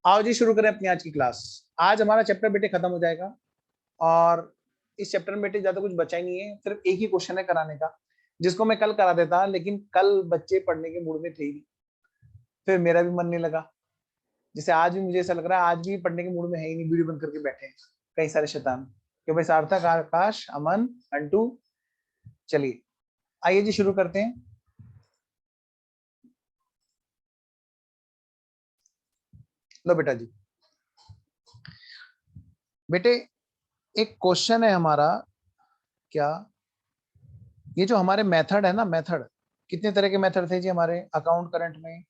आओ जी शुरू करें अपनी आज की क्लास। आज हमारा चैप्टर बेटे खत्म हो जाएगा और इस चैप्टर में बेटे ज्यादा कुछ बचा ही नहीं है, सिर्फ एक ही क्वेश्चन है कराने का, जिसको मैं कल करा देता, लेकिन कल बच्चे पढ़ने के मूड में थे ही नहीं, फिर मेरा भी मन नहीं लगा। जैसे आज भी मुझे ऐसा लग रहा है आज भी पढ़ने के मूड में है ही नहीं, वीडियो बंद करके बैठे हैं कई सारे शैतान। क्यों भाई? सार्थक, आकाश, अमन, अंटू, चलिए आइए जी शुरू करते हैं। लो बेटा जी, बेटे एक क्वेश्चन है हमारा। क्या ये जो हमारे मेथड है ना, मेथड, कितने तरह के मेथड थे जी हमारे अकाउंट करंट में?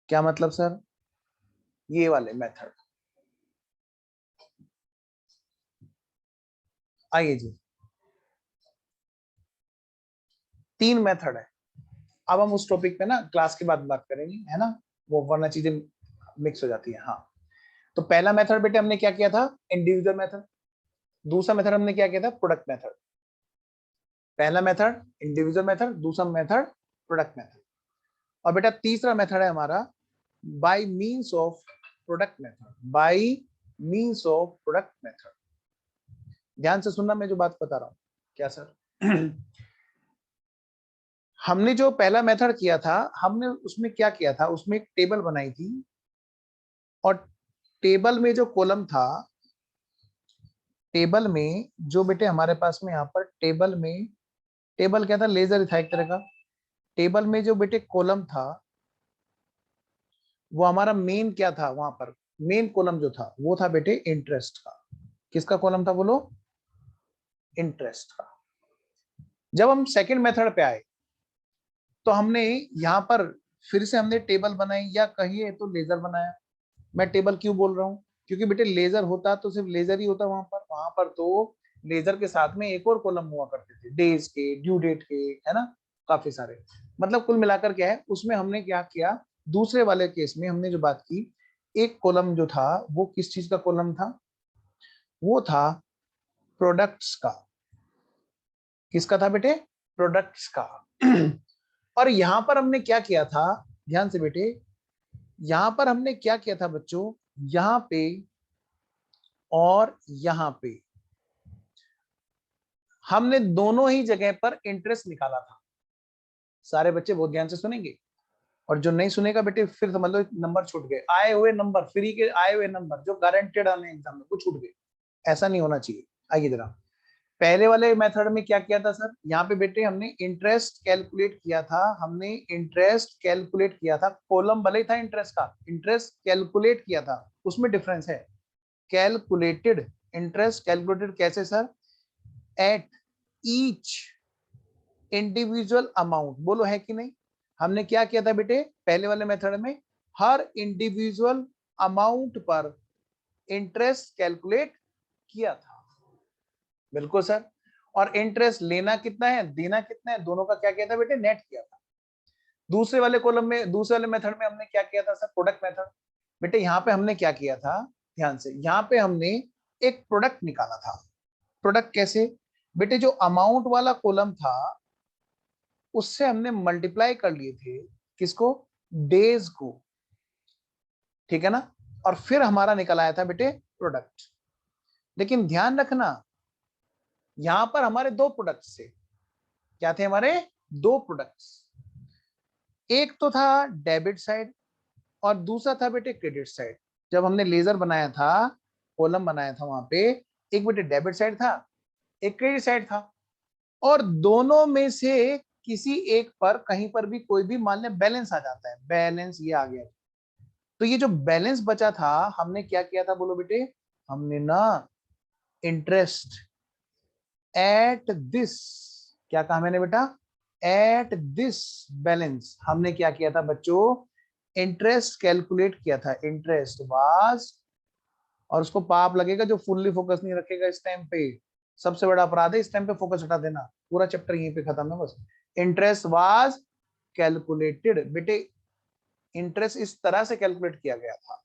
क्या मतलब सर? ये वाले मेथड। आइए जी, 3 मेथड है। अब हम उस टॉपिक पे ना क्लास के बाद बात करेंगे, है ना, वो वरना चीजें मिक्स हो जाती है। हाँ, तो पहला मेथड बेटे हमने क्या किया था? Individual method. दूसरा मेथड हमने क्या किया था? Product method. पहला मेथड इंडिविजुअल मेथड, दूसरा मेथड प्रोडक्ट मेथड, और बेटा तीसरा मेथड है हमारा by means of product method. By means of product method. ध्यान से सुनना मैं जो बात बता रहा हूं। क्या सर? हमने जो पहला मेथड किया था, हमने उसमें क्या किया था? उसमें एक टेबल बनाई थी, और टेबल में जो कॉलम था, टेबल में जो बेटे हमारे पास में यहाँ पर टेबल में, टेबल क्या था? लेजर था एक तरह का। टेबल में जो बेटे कॉलम था, वो हमारा मेन क्या था? वहां पर मेन कॉलम जो था वो था बेटे इंटरेस्ट का। किसका कॉलम था बोलो? इंटरेस्ट का। जब हम सेकंड मेथड पे आए तो हमने यहाँ पर फिर से हमने टेबल बनाई, या कहिए तो लेजर बनाया। मैं टेबल क्यों बोल रहा हूँ? क्योंकि बेटे लेजर होता तो सिर्फ लेजर ही होता वहां पर तो लेजर के साथ में एक और कॉलम हुआ करते थे, डेज के, ड्यू डेट के, है ना, काफी सारे। मतलब कुल मिलाकर क्या है, उसमें हमने क्या किया? दूसरे वाले केस में हमने जो बात की, एक कॉलम जो था वो किस चीज का कॉलम था? वो था प्रोडक्ट्स का। किसका था बेटे? प्रोडक्ट्स का। और यहां पर हमने क्या किया था? ध्यान से बेटे, यहां पर हमने क्या किया था बच्चों? यहां पे और यहां पे हमने दोनों ही जगह पर इंटरेस्ट निकाला था। सारे बच्चे बहुत ध्यान से सुनेंगे, और जो नहीं सुनेगा बेटे फिर समझ लो नंबर छूट गए। आए हुए नंबर, फ्री के आए हुए नंबर जो गारंटेड आने एग्जाम में, वो छूट गए। ऐसा नहीं होना चाहिए। आइए जरा, पहले वाले मेथड में क्या किया था सर? यहाँ पे बेटे हमने इंटरेस्ट कैलकुलेट किया था। हमने इंटरेस्ट कैलकुलेट किया था, कॉलम भले ही था इंटरेस्ट का, इंटरेस्ट कैलकुलेट किया था, उसमें डिफरेंस है। कैलकुलेटेड इंटरेस्ट, कैलकुलेटेड कैसे sir? At each individual amount. बोलो है कि नहीं? हमने क्या किया था बेटे पहले वाले मेथड में? हर इंडिविजुअल अमाउंट पर इंटरेस्ट कैलकुलेट किया था। बिल्कुल सर। और इंटरेस्ट लेना कितना है, देना कितना है, दोनों का क्या किया था बेटे? नेट किया था। दूसरे वाले कॉलम में, दूसरे वाले मेथड में हमने क्या किया था सर? Product method. बेटे यहाँ पे हमने क्या किया था? ध्यान से, यहाँ पे हमने एक प्रोडक्ट निकाला था। प्रोडक्ट कैसे? बेटे जो अमाउंट वाला कॉलम था उससे हमने मल्टीप्लाई कर लिए थे, किसको? डेज को। ठीक है ना? और फिर हमारा निकल आया था बेटे प्रोडक्ट। लेकिन ध्यान रखना, यहां पर हमारे दो प्रोडक्ट्स थे। क्या थे हमारे? दो प्रोडक्ट्स। एक तो था डेबिट साइड, और दूसरा था बेटे क्रेडिट साइड। जब हमने लेजर बनाया था, कॉलम बनाया था, वहां पे एक बेटे डेबिट साइड था, एक क्रेडिट साइड था। और दोनों में से किसी एक पर, कहीं पर भी कोई भी मान ले बैलेंस आ जाता है, बैलेंस ये आ गया। तो ये जो बैलेंस बचा था, हमने क्या किया था बोलो बेटे? हमने ना इंटरेस्ट एट दिस, क्या कहा मैंने बेटा? एट दिस बैलेंस हमने क्या किया था बच्चों? इंटरेस्ट कैलकुलेट किया था। इंटरेस्ट वाज, और उसको पाप लगेगा जो फुल्ली फोकस नहीं रखेगा इस टाइम पे। सबसे बड़ा अपराध है इस टाइम पे फोकस हटा देना। पूरा चैप्टर यहीं पे खत्म है बस। Interest was calculated. बेटे इंटरेस्ट इस तरह से कैलकुलेट किया गया था।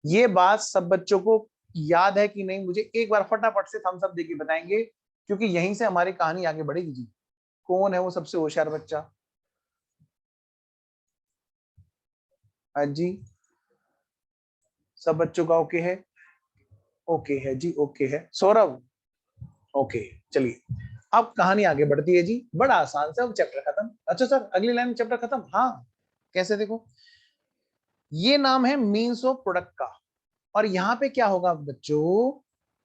ये बात सब बच्चों को याद है कि नहीं? मुझे एक बार फटाफट से थम्स अप देके बताएंगे, क्योंकि यहीं से हमारी कहानी आगे बढ़ेगी जी। कौन है वो सबसे होशियार बच्चा? हाँ जी, सब बच्चों का ओके है? ओके है जी, ओके है। सौरभ ओके। चलिए अब कहानी आगे बढ़ती है जी, बड़ा आसान सा चैप्टर खत्म। अच्छा सर अगली लाइन चैप्टर खत्म? हाँ। कैसे? देखो ये नाम है मीन्स ऑफ प्रोडक्ट का, और यहाँ पे क्या होगा बच्चों,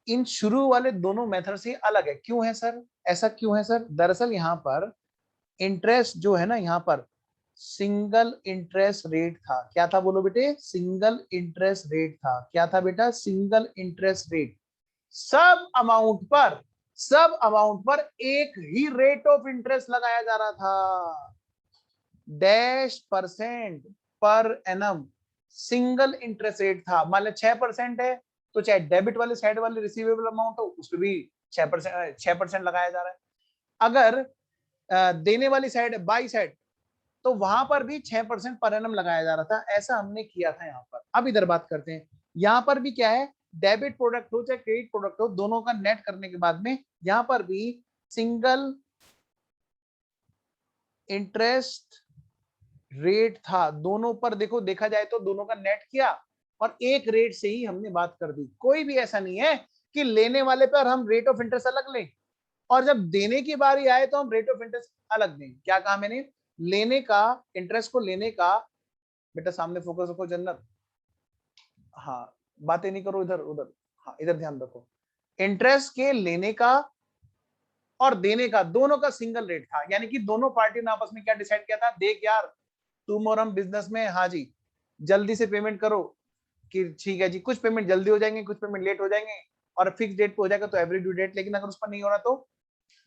इन शुरू वाले दोनों मेथड से अलग है। क्यों है सर? ऐसा क्यों है सर? दरअसल यहाँ पर इंटरेस्ट जो है ना, यहाँ पर सिंगल इंटरेस्ट रेट था। क्या था बोलो बेटे? सिंगल इंटरेस्ट रेट था। क्या था बेटा? Single interest rate. सब अमाउंट पर, सब अमाउंट पर एक ही रेट ऑफ इंटरेस्ट लगाया जा रहा था, dash percent per annum. Single interest rate था। मान लो 6% है, तो चाहे डेबिट वाले साइड वाले रिसीवेबल अमाउंट हो, उस पर भी 6% लगाया जा रहा है। अगर देने वाली साइड है, बाई साइड, तो वहां पर भी 6% पर एनम लगाया जा रहा था। ऐसा हमने किया था यहाँ पर। अब इधर बात करते हैं, यहाँ पर भी क्या है, डेबिट प्रोडक्ट हो चाहे क्रेडिट प्रोडक्ट हो, दोनों का नेट करने के बाद में यहाँ पर भी सिंगल इंटरेस्ट रेट था। दोनों पर देखो, देखा जाए तो दोनों का नेट किया और एक रेट से ही हमने बात कर दी। कोई भी ऐसा नहीं है कि लेने वाले पर हम रेट ऑफ इंटरेस्ट अलग लें और जब देने की बारी आए तो हम रेट ऑफ इंटरेस्ट अलग दें। क्या कहा मैंने? लेने का, इंटरेस्ट को लेने का, बेटा सामने फोकस रखो जन्नत, हाँ बातें नहीं करो इधर उधर, हाँ इधर ध्यान रखो। इंटरेस्ट के लेने का और देने का, दोनों का सिंगल रेट था। यानी कि दोनों पार्टी ने आपस में क्या डिसाइड किया था, देख यार तुम और हम बिजनेस में, हाँ जी जल्दी से पेमेंट करो, कि ठीक है जी, कुछ पेमेंट जल्दी हो जाएंगे, कुछ पेमेंट लेट हो जाएंगे, और फिक्स डेट पे हो जाएगा तो एवरी ड्यू डेट। लेकिन अगर उस पर नहीं हो रहा तो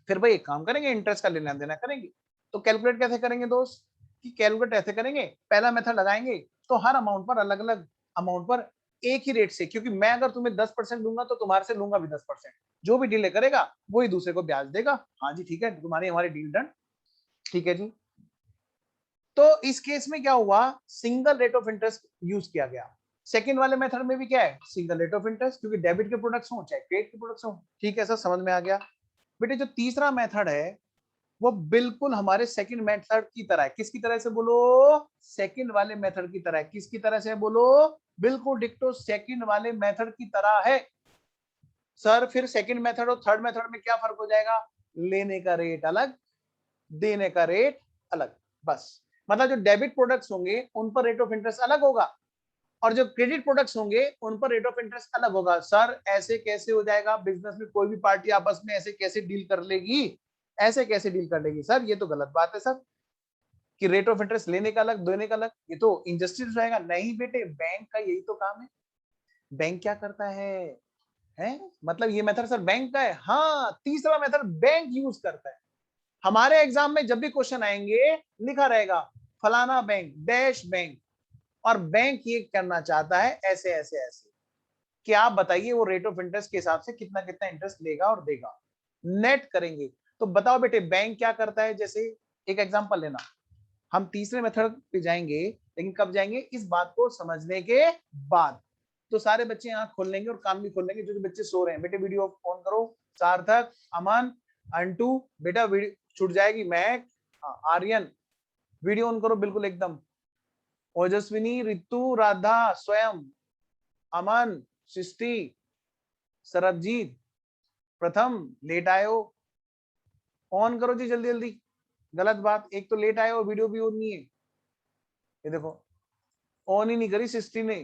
फिर भाई एक काम करेंगे, इंटरेस्ट का लेना देना करेंगे। तो कैलकुलेट कैसे करेंगे दोस्त? कि कैलकुलेट ऐसे करेंगे, पहला मेथड लगाएंगे तो हर अमाउंट पर अलग अलग अमाउंट पर एक ही रेट से, क्योंकि मैं अगर तुम्हें 10% दूंगा तो तुम्हारे से लूंगा भी 10%। जो भी डीले करेगा वही दूसरे को ब्याज देगा। हाँ जी ठीक है, तुम्हारी हमारी डील डन। ठीक है जी। तो इस केस में क्या हुआ, single rate of interest use किया गया। सेकंड वाले मेथड में भी क्या है, सिंगल रेट ऑफ इंटरेस्ट, क्योंकि डेबिट के प्रोडक्ट्स हो चाहे क्रेडिट के प्रोडक्ट्स हो। ठीक है सर, समझ में आ गया। बेटे जो तीसरा मेथड है वो बिल्कुल हमारे सेकंड मेथड की तरह है। किसकी तरह से बोलो? सेकंड वाले मेथड की तरह है। किसकी तरह से बोलो? बिल्कुल डिक्टो सेकंड वाले मेथड की तरह है। सर फिर सेकंड मेथड और थर्ड मेथड में क्या फर्क हो जाएगा? लेने का रेट अलग, देने का रेट अलग, बस। मतलब जो डेबिट प्रोडक्ट्स होंगे उन पर रेट ऑफ इंटरेस्ट अलग होगा, और जो क्रेडिट प्रोडक्ट्स होंगे उन पर रेट ऑफ इंटरेस्ट अलग होगा। सर ऐसे कैसे हो जाएगा? बिजनेस में कोई भी पार्टी आपस में ऐसे कैसे डील कर लेगी? ऐसे कैसे डील कर लेगी सर? ये तो गलत बात है सर, कि रेट ऑफ इंटरेस्ट लेने का अलग, देने का अलग, ये तो इनजस्टिस रहेगा। नहीं बेटे, बैंक का यही तो काम है। बैंक क्या करता है? मतलब ये मेथड सर बैंक का है? हाँ, तीसरा मेथड बैंक यूज करता है। हमारे एग्जाम में जब भी क्वेश्चन आएंगे लिखा रहेगा फलाना बैंक, डैश बैंक, और बैंक ये करना चाहता है ऐसे ऐसे ऐसे, कि आप बताइए वो रेट ऑफ इंटरेस्ट के हिसाब से कितना कितना इंटरेस्ट लेगा और देगा, नेट करेंगे। तो बताओ बेटे बैंक क्या करता है? जैसे एक एग्जांपल लेना, हम तीसरे मेथड पे जाएंगे, लेकिन कब जाएंगे इस बात को समझने के बाद। तो सारे बच्चे आंख खोल लेंगे और कान भी खोल लेंगे। जो जो बच्चे सो रहे हैं बेटे वीडियो ऑन करो। सार्थक, अमन, अंटू, बेटा वीडियो छूट जाएगी। महक, आर्यन, वीडियो ऑन करो बिल्कुल एकदम। ओजस्विनी, रितु, राधा, स्वयं, अमन, सृष्टि, सरबजीत, प्रथम, लेट आए हो, ऑन करो जी जल्दी जल्दी। गलत बात, एक तो लेट आए हो, वीडियो भी ऑन नहीं है। ये देखो ऑन ही नहीं करी सृष्टि ने,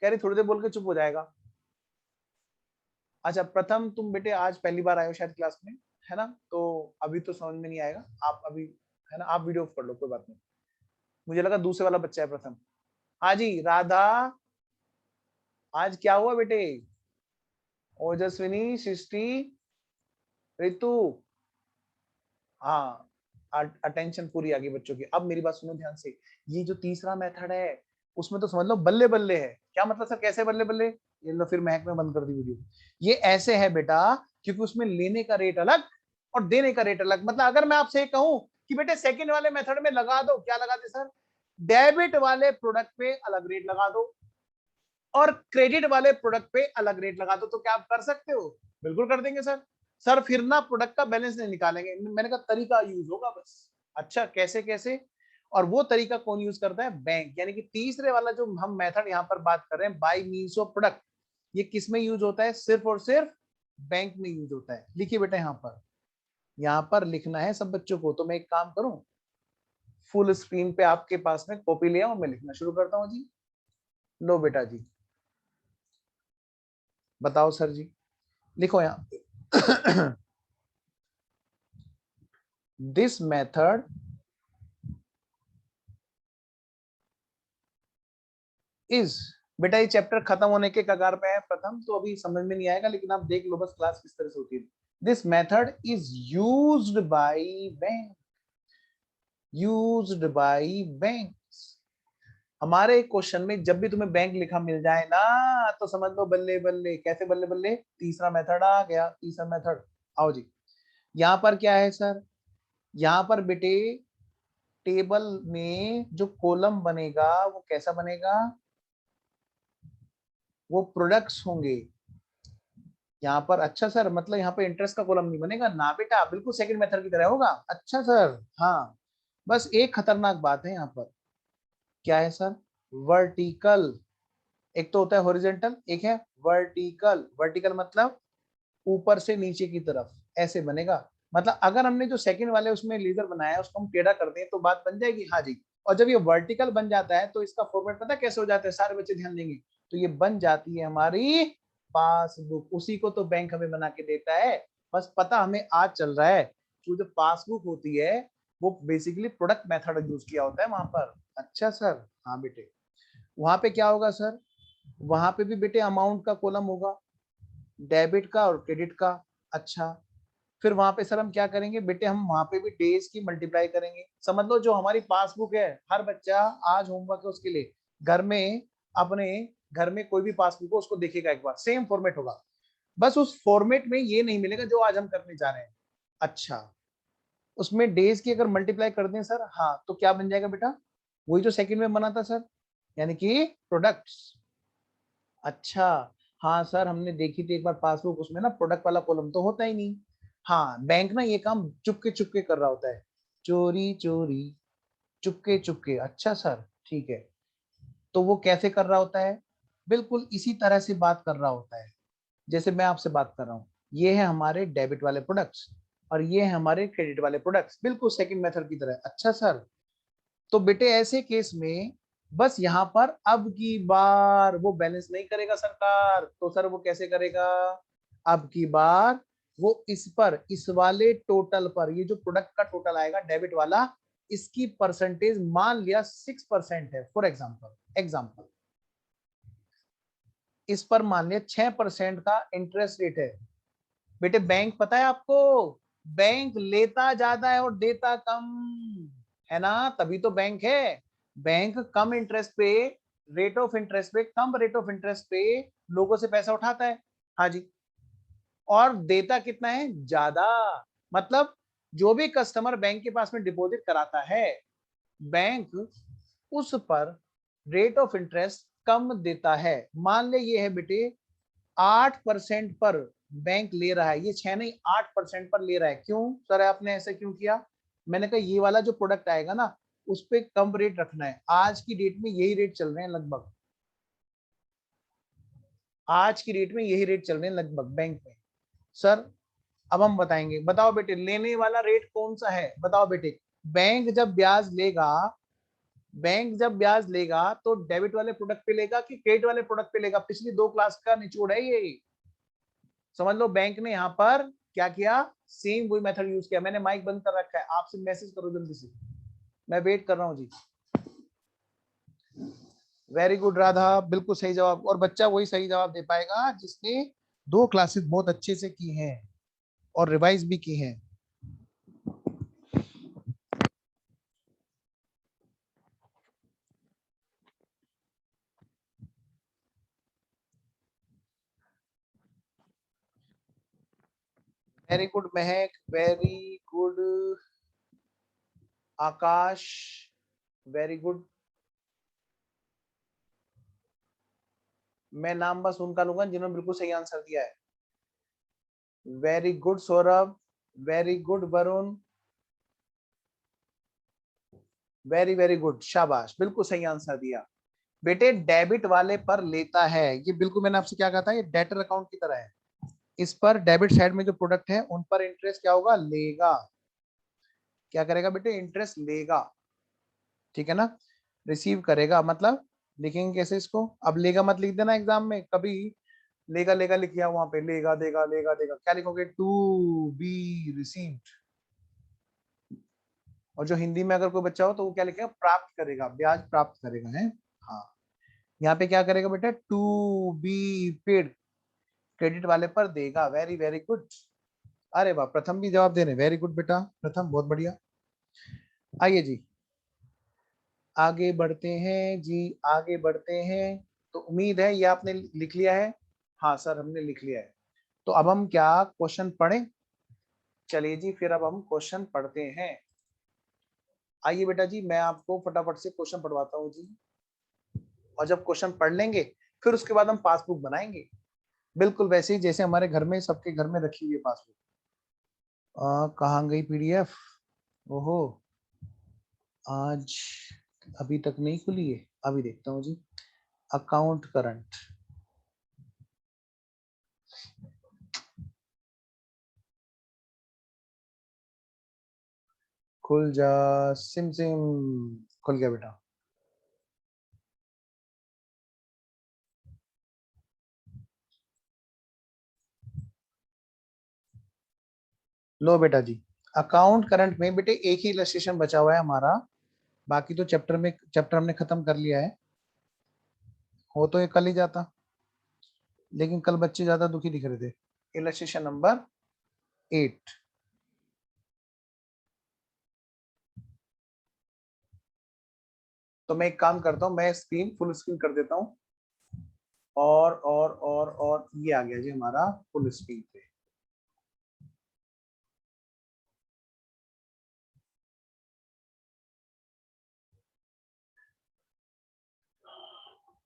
कह रही थोड़ी देर बोल के चुप हो जाएगा। अच्छा प्रथम, तुम बेटे आज पहली बार आए हो शायद क्लास में, है ना? तो अभी तो समझ में नहीं आएगा, आप अभी, है ना, आप वीडियो ऑफ कर लो, कोई बात नहीं। मुझे लगा दूसरे वाला बच्चा है प्रथम। हाँ जी राधा, आज क्या हुआ बेटे? ओजस्विनी, सृष्टि, ऋतु, हाँ अटेंशन पूरी आ गई बच्चों की। अब मेरी बात सुनो ध्यान से। ये जो तीसरा मेथड है उसमें तो समझ लो बल्ले बल्ले है। क्या मतलब सर कैसे बल्ले बल्ले? ये लो फिर महक में बंद कर दी वीडियो। ये ऐसे है बेटा, क्योंकि उसमें लेने का रेट अलग और देने का रेट अलग। मतलब अगर मैं आपसे कहूं कि बेटे सेकंड वाले मेथड में लगा दो, क्या लगा दे सर? डेबिट वाले प्रोडक्ट पे अलग रेट लगा दो और क्रेडिट वाले प्रोडक्ट पे अलग रेट लगा दो। तो क्या आप कर सकते हो? बिल्कुल कर देंगे सर। सर फिर ना प्रोडक्ट का बैलेंस नहीं निकालेंगे। मैंने कहा तरीका यूज होगा बस। अच्छा कैसे कैसे? और वो तरीका कौन यूज करता है? बैंक। यानी कि तीसरे वाला जो हम मेथड यहाँ पर बात कर रहे हैं, बाय मीन्स ऑफ प्रोडक्ट, ये किस में यूज होता है? सिर्फ और सिर्फ बैंक में यूज होता है। लिखिए बेटा, यहाँ पर लिखना है सब बच्चों को। तो मैं एक काम करूं, फुल स्क्रीन पे आपके पास में कॉपी ले आऊं, मैं लिखना शुरू करता हूं जी। लो बेटा जी, बताओ सर जी, लिखो यहाँ पे। दिस मेथड इज, बेटा ये चैप्टर खत्म होने के कगार पे है प्रथम, तो अभी समझ में नहीं आएगा, लेकिन आप देख लो बस क्लास किस तरह से होती है। This method is used by bank, used by banks. हमारे क्वेश्चन में जब भी तुम्हें बैंक लिखा मिल जाए ना, तो समझ लो बल्ले बल्ले। कैसे बल्ले बल्ले? तीसरा मेथड आ गया, तीसरा मेथड। आओ जी, यहाँ पर क्या है सर? यहाँ पर बेटे टेबल में जो कॉलम बनेगा वो कैसा बनेगा? वो प्रोडक्ट्स होंगे यहाँ पर। अच्छा सर, मतलब यहाँ पे इंटरेस्ट का कॉलम नहीं बनेगा ना बेटा, बिल्कुल सेकंड मेथड की तरह होगा। अच्छा सर, हाँ, बस एक खतरनाक बात है यहाँ पर। क्या है सर? वर्टिकल। एक तो होता है हॉरिजॉन्टल, एक है वर्टिकल। वर्टिकल मतलब ऊपर से नीचे की तरफ ऐसे बनेगा। मतलब अगर हमने जो सेकंड वाले उसमें लीडर बनाया है उसको हम टेढ़ा कर दें तो बात बन जाएगी। हाँ जी। और जब ये वर्टिकल बन जाता है तो इसका फॉर्मेट पता है कैसे हो जाता है? सारे बच्चे ध्यान देंगे। तो ये बन जाती है हमारी पासबुक। उसी को तो बैंक हमें बना के देता है। बस पता हमें आज चल रहा है कि जो पासबुक होती है वो बेसिकली प्रोडक्ट मेथड यूज किया होता है वहां पर। अच्छा सर, हाँ बेटे। वहां पे क्या होगा सर? वहां पे भी बेटे अमाउंट का कॉलम होगा, डेबिट का और क्रेडिट का। अच्छा, फिर वहां पे सर हम क्या करेंगे बेटे? हम वहां पे भी डेज की मल्टीप्लाई करेंगे। समझ लो जो हमारी पासबुक है, हर बच्चा आज होमवर्क है उसके लिए, घर में अपने घर में कोई भी पासबुक हो उसको देखेगा एक बार, सेम फॉर्मेट होगा। बस उस फॉर्मेट में ये नहीं मिलेगा जो आज हम करने जा रहे हैं। अच्छा, उसमें डेज की अगर मल्टीप्लाई कर दें सर, हाँ, तो क्या बन जाएगा बेटा? वही जो सेकंड में बना था सर, यानी कि प्रोडक्ट्स। अच्छा, हाँ सर, हमने देखी थी एक बार पासबुक, उसमें ना प्रोडक्ट वाला कॉलम तो होता ही नहीं। हाँ, बैंक ना ये काम चुपके चुपके कर रहा होता है, चोरी चोरी, चुपके चुपके। अच्छा सर, ठीक है। तो वो कैसे कर रहा होता है? बिल्कुल इसी तरह से बात कर रहा होता है जैसे मैं आपसे बात कर रहा हूँ। ये है हमारे डेबिट वाले प्रोडक्ट्स और ये है हमारे क्रेडिट वाले प्रोडक्ट्स, बिल्कुल सेकंड मेथड की तरह। अच्छा सर, तो बेटे ऐसे केस में बस यहाँ पर अब की बार वो बैलेंस नहीं करेगा सरकार, तो सर वो कैसे करेगा? अब की बार वो इस पर, इस वाले टोटल पर, ये जो प्रोडक्ट का टोटल आएगा डेबिट वाला, इसकी परसेंटेज मान लिया 6% है फॉर एग्जाम्पल, इस पर मान लिया 6% का इंटरेस्ट रेट है। बेटे बैंक पता है आपको, बैंक लेता ज्यादा है और देता कम, है ना? तभी तो बैंक है। बैंक कम इंटरेस्ट पे, रेट ऑफ इंटरेस्ट पे, कम रेट ऑफ इंटरेस्ट पे लोगों से पैसा उठाता है। हाँ जी। और देता कितना है? ज्यादा। मतलब जो भी कस्टमर बैंक के पास में डिपॉजिट कराता है, बैंक उस पर रेट ऑफ इंटरेस्ट कम देता है। मान ले ये है बेटे 8% पर बैंक ले रहा है, ये 6 नहीं 8% पर ले रहा है। क्यों सर आपने ऐसा क्यों किया? मैंने कहा ये वाला जो प्रोडक्ट आएगा ना उस पर कम रेट रखना है। आज की डेट में यही रेट चल रहे हैं लगभग, आज की डेट में यही रेट चल रहे हैं लगभग बैंक में। सर अब हम बताएंगे, बताओ बेटे लेने वाला रेट कौन सा है? बताओ बेटे। बैंक जब ब्याज लेगा, बैंक जब ब्याज लेगा तो डेबिट वाले प्रोडक्ट पे लेगा कि क्रेडिट वाले प्रोडक्ट पे लेगा? पिछली 2 क्लास का निचोड़ है ये। समझ लो बैंक ने यहाँ पर क्या किया, सेम वही मेथड यूज किया। मैंने माइक बंद कर रखा है, आपसे मैसेज करो जल्दी से, मैं वेट कर रहा हूँ जी। वेरी गुड राधा, बिल्कुल सही जवाब। और बच्चा वही सही जवाब दे पाएगा जिसने 2 क्लासेस बहुत अच्छे से की हैं और रिवाइज भी की हैं। वेरी गुड महक, वेरी गुड आकाश, वेरी गुड। मैं नाम बस उनका लूंगा जिन्होंने बिल्कुल सही आंसर दिया है। Very good Saurabh, very good Varun, very very good, शाबाश, बिल्कुल सही आंसर दिया बेटे। डेबिट वाले पर लेता है, ये बिल्कुल मैंने आपसे क्या कहा था, ये डेटर अकाउंट की तरह है। इस पर डेबिट साइड में जो प्रोडक्ट है उन पर इंटरेस्ट क्या होगा, लेगा। क्या करेगा बेटे, इंटरेस्ट लेगा, ठीक है ना। रिसीव करेगा मतलब लिखेंगे कैसे इसको, अब लेगा मत लिख देना एग्जाम में कभी, लेगा लेगा लिखिया वहां पे, लेगा देगा लेगा देगा, क्या लिखोगे, टू बी रिसीव्ड। और जो हिंदी में अगर कोई बच्चा हो तो वो क्या लिखेगा, प्राप्त करेगा, ब्याज प्राप्त करेगा, है। हाँ, यहाँ पे क्या करेगा बेटा, टू बी पेड, क्रेडिट वाले पर देगा। Very very good. अरे वाह, प्रथम भी जवाब दे रहे, वेरी गुड बेटा प्रथम, बहुत बढ़िया। आइए जी आगे बढ़ते हैं जी, आगे बढ़ते हैं। तो उम्मीद है ये आपने लिख लिया है। हाँ सर हमने लिख लिया है। तो अब हम क्या क्वेश्चन पढ़ें, चलिए जी फिर अब हम क्वेश्चन पढ़ते हैं। आइए बेटा जी मैं आपको फटाफट से क्वेश्चन पढ़वाता हूँ जी, और जब क्वेश्चन पढ़ लेंगे फिर उसके बाद हम पासबुक बनाएंगे, बिल्कुल वैसे ही जैसे हमारे घर में, सबके घर में रखी हुई है पासबुक। कहाँ गई पीडीएफ, ओहो आज अभी तक नहीं खुली है, अभी देखता हूँ जी। अकाउंट करंट, खुल जा सिम सिम, खुल गया बेटा। लो बेटा जी, अकाउंट करंट में बेटे एक ही इलस्ट्रेशन बचा हुआ है हमारा, बाकी तो चैप्टर हमने खत्म कर लिया है। हो तो ये कल ही जाता, लेकिन कल बच्चे ज्यादा दुखी दिख रहे थे। Illustration number 8। तो मैं एक काम करता हूँ, मैं स्क्रीन फुल स्क्रीन कर देता हूँ, और ये आ गया जी हमारा फुल स्क्रीन पे।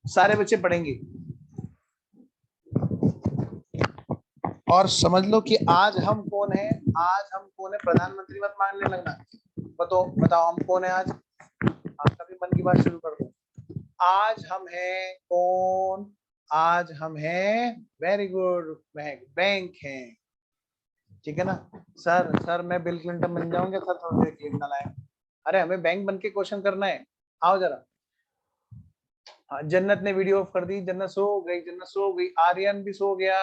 सारे बच्चे पढ़ेंगे और समझ लो कि आज हम कौन है, आज हम कौन है, प्रधानमंत्री मत मांगने लगना। बताओ बताओ हम कौन है आज, आपका भी मन की बात शुरू कर दो। आज हम हैं कौन, आज हम हैं, वेरी गुड, बैंक है, ठीक है ना। सर मैं बिल क्लिंटन बन जाऊंगा सर, थोड़ी देर क्लिंटन आए। अरे हमें बैंक बन के क्वेश्चन करना है, आओ जरा। हाँ जन्नत ने वीडियो ऑफ कर दी, जन्नत सो गई, जन्नत सो गई, आर्यन भी सो गया,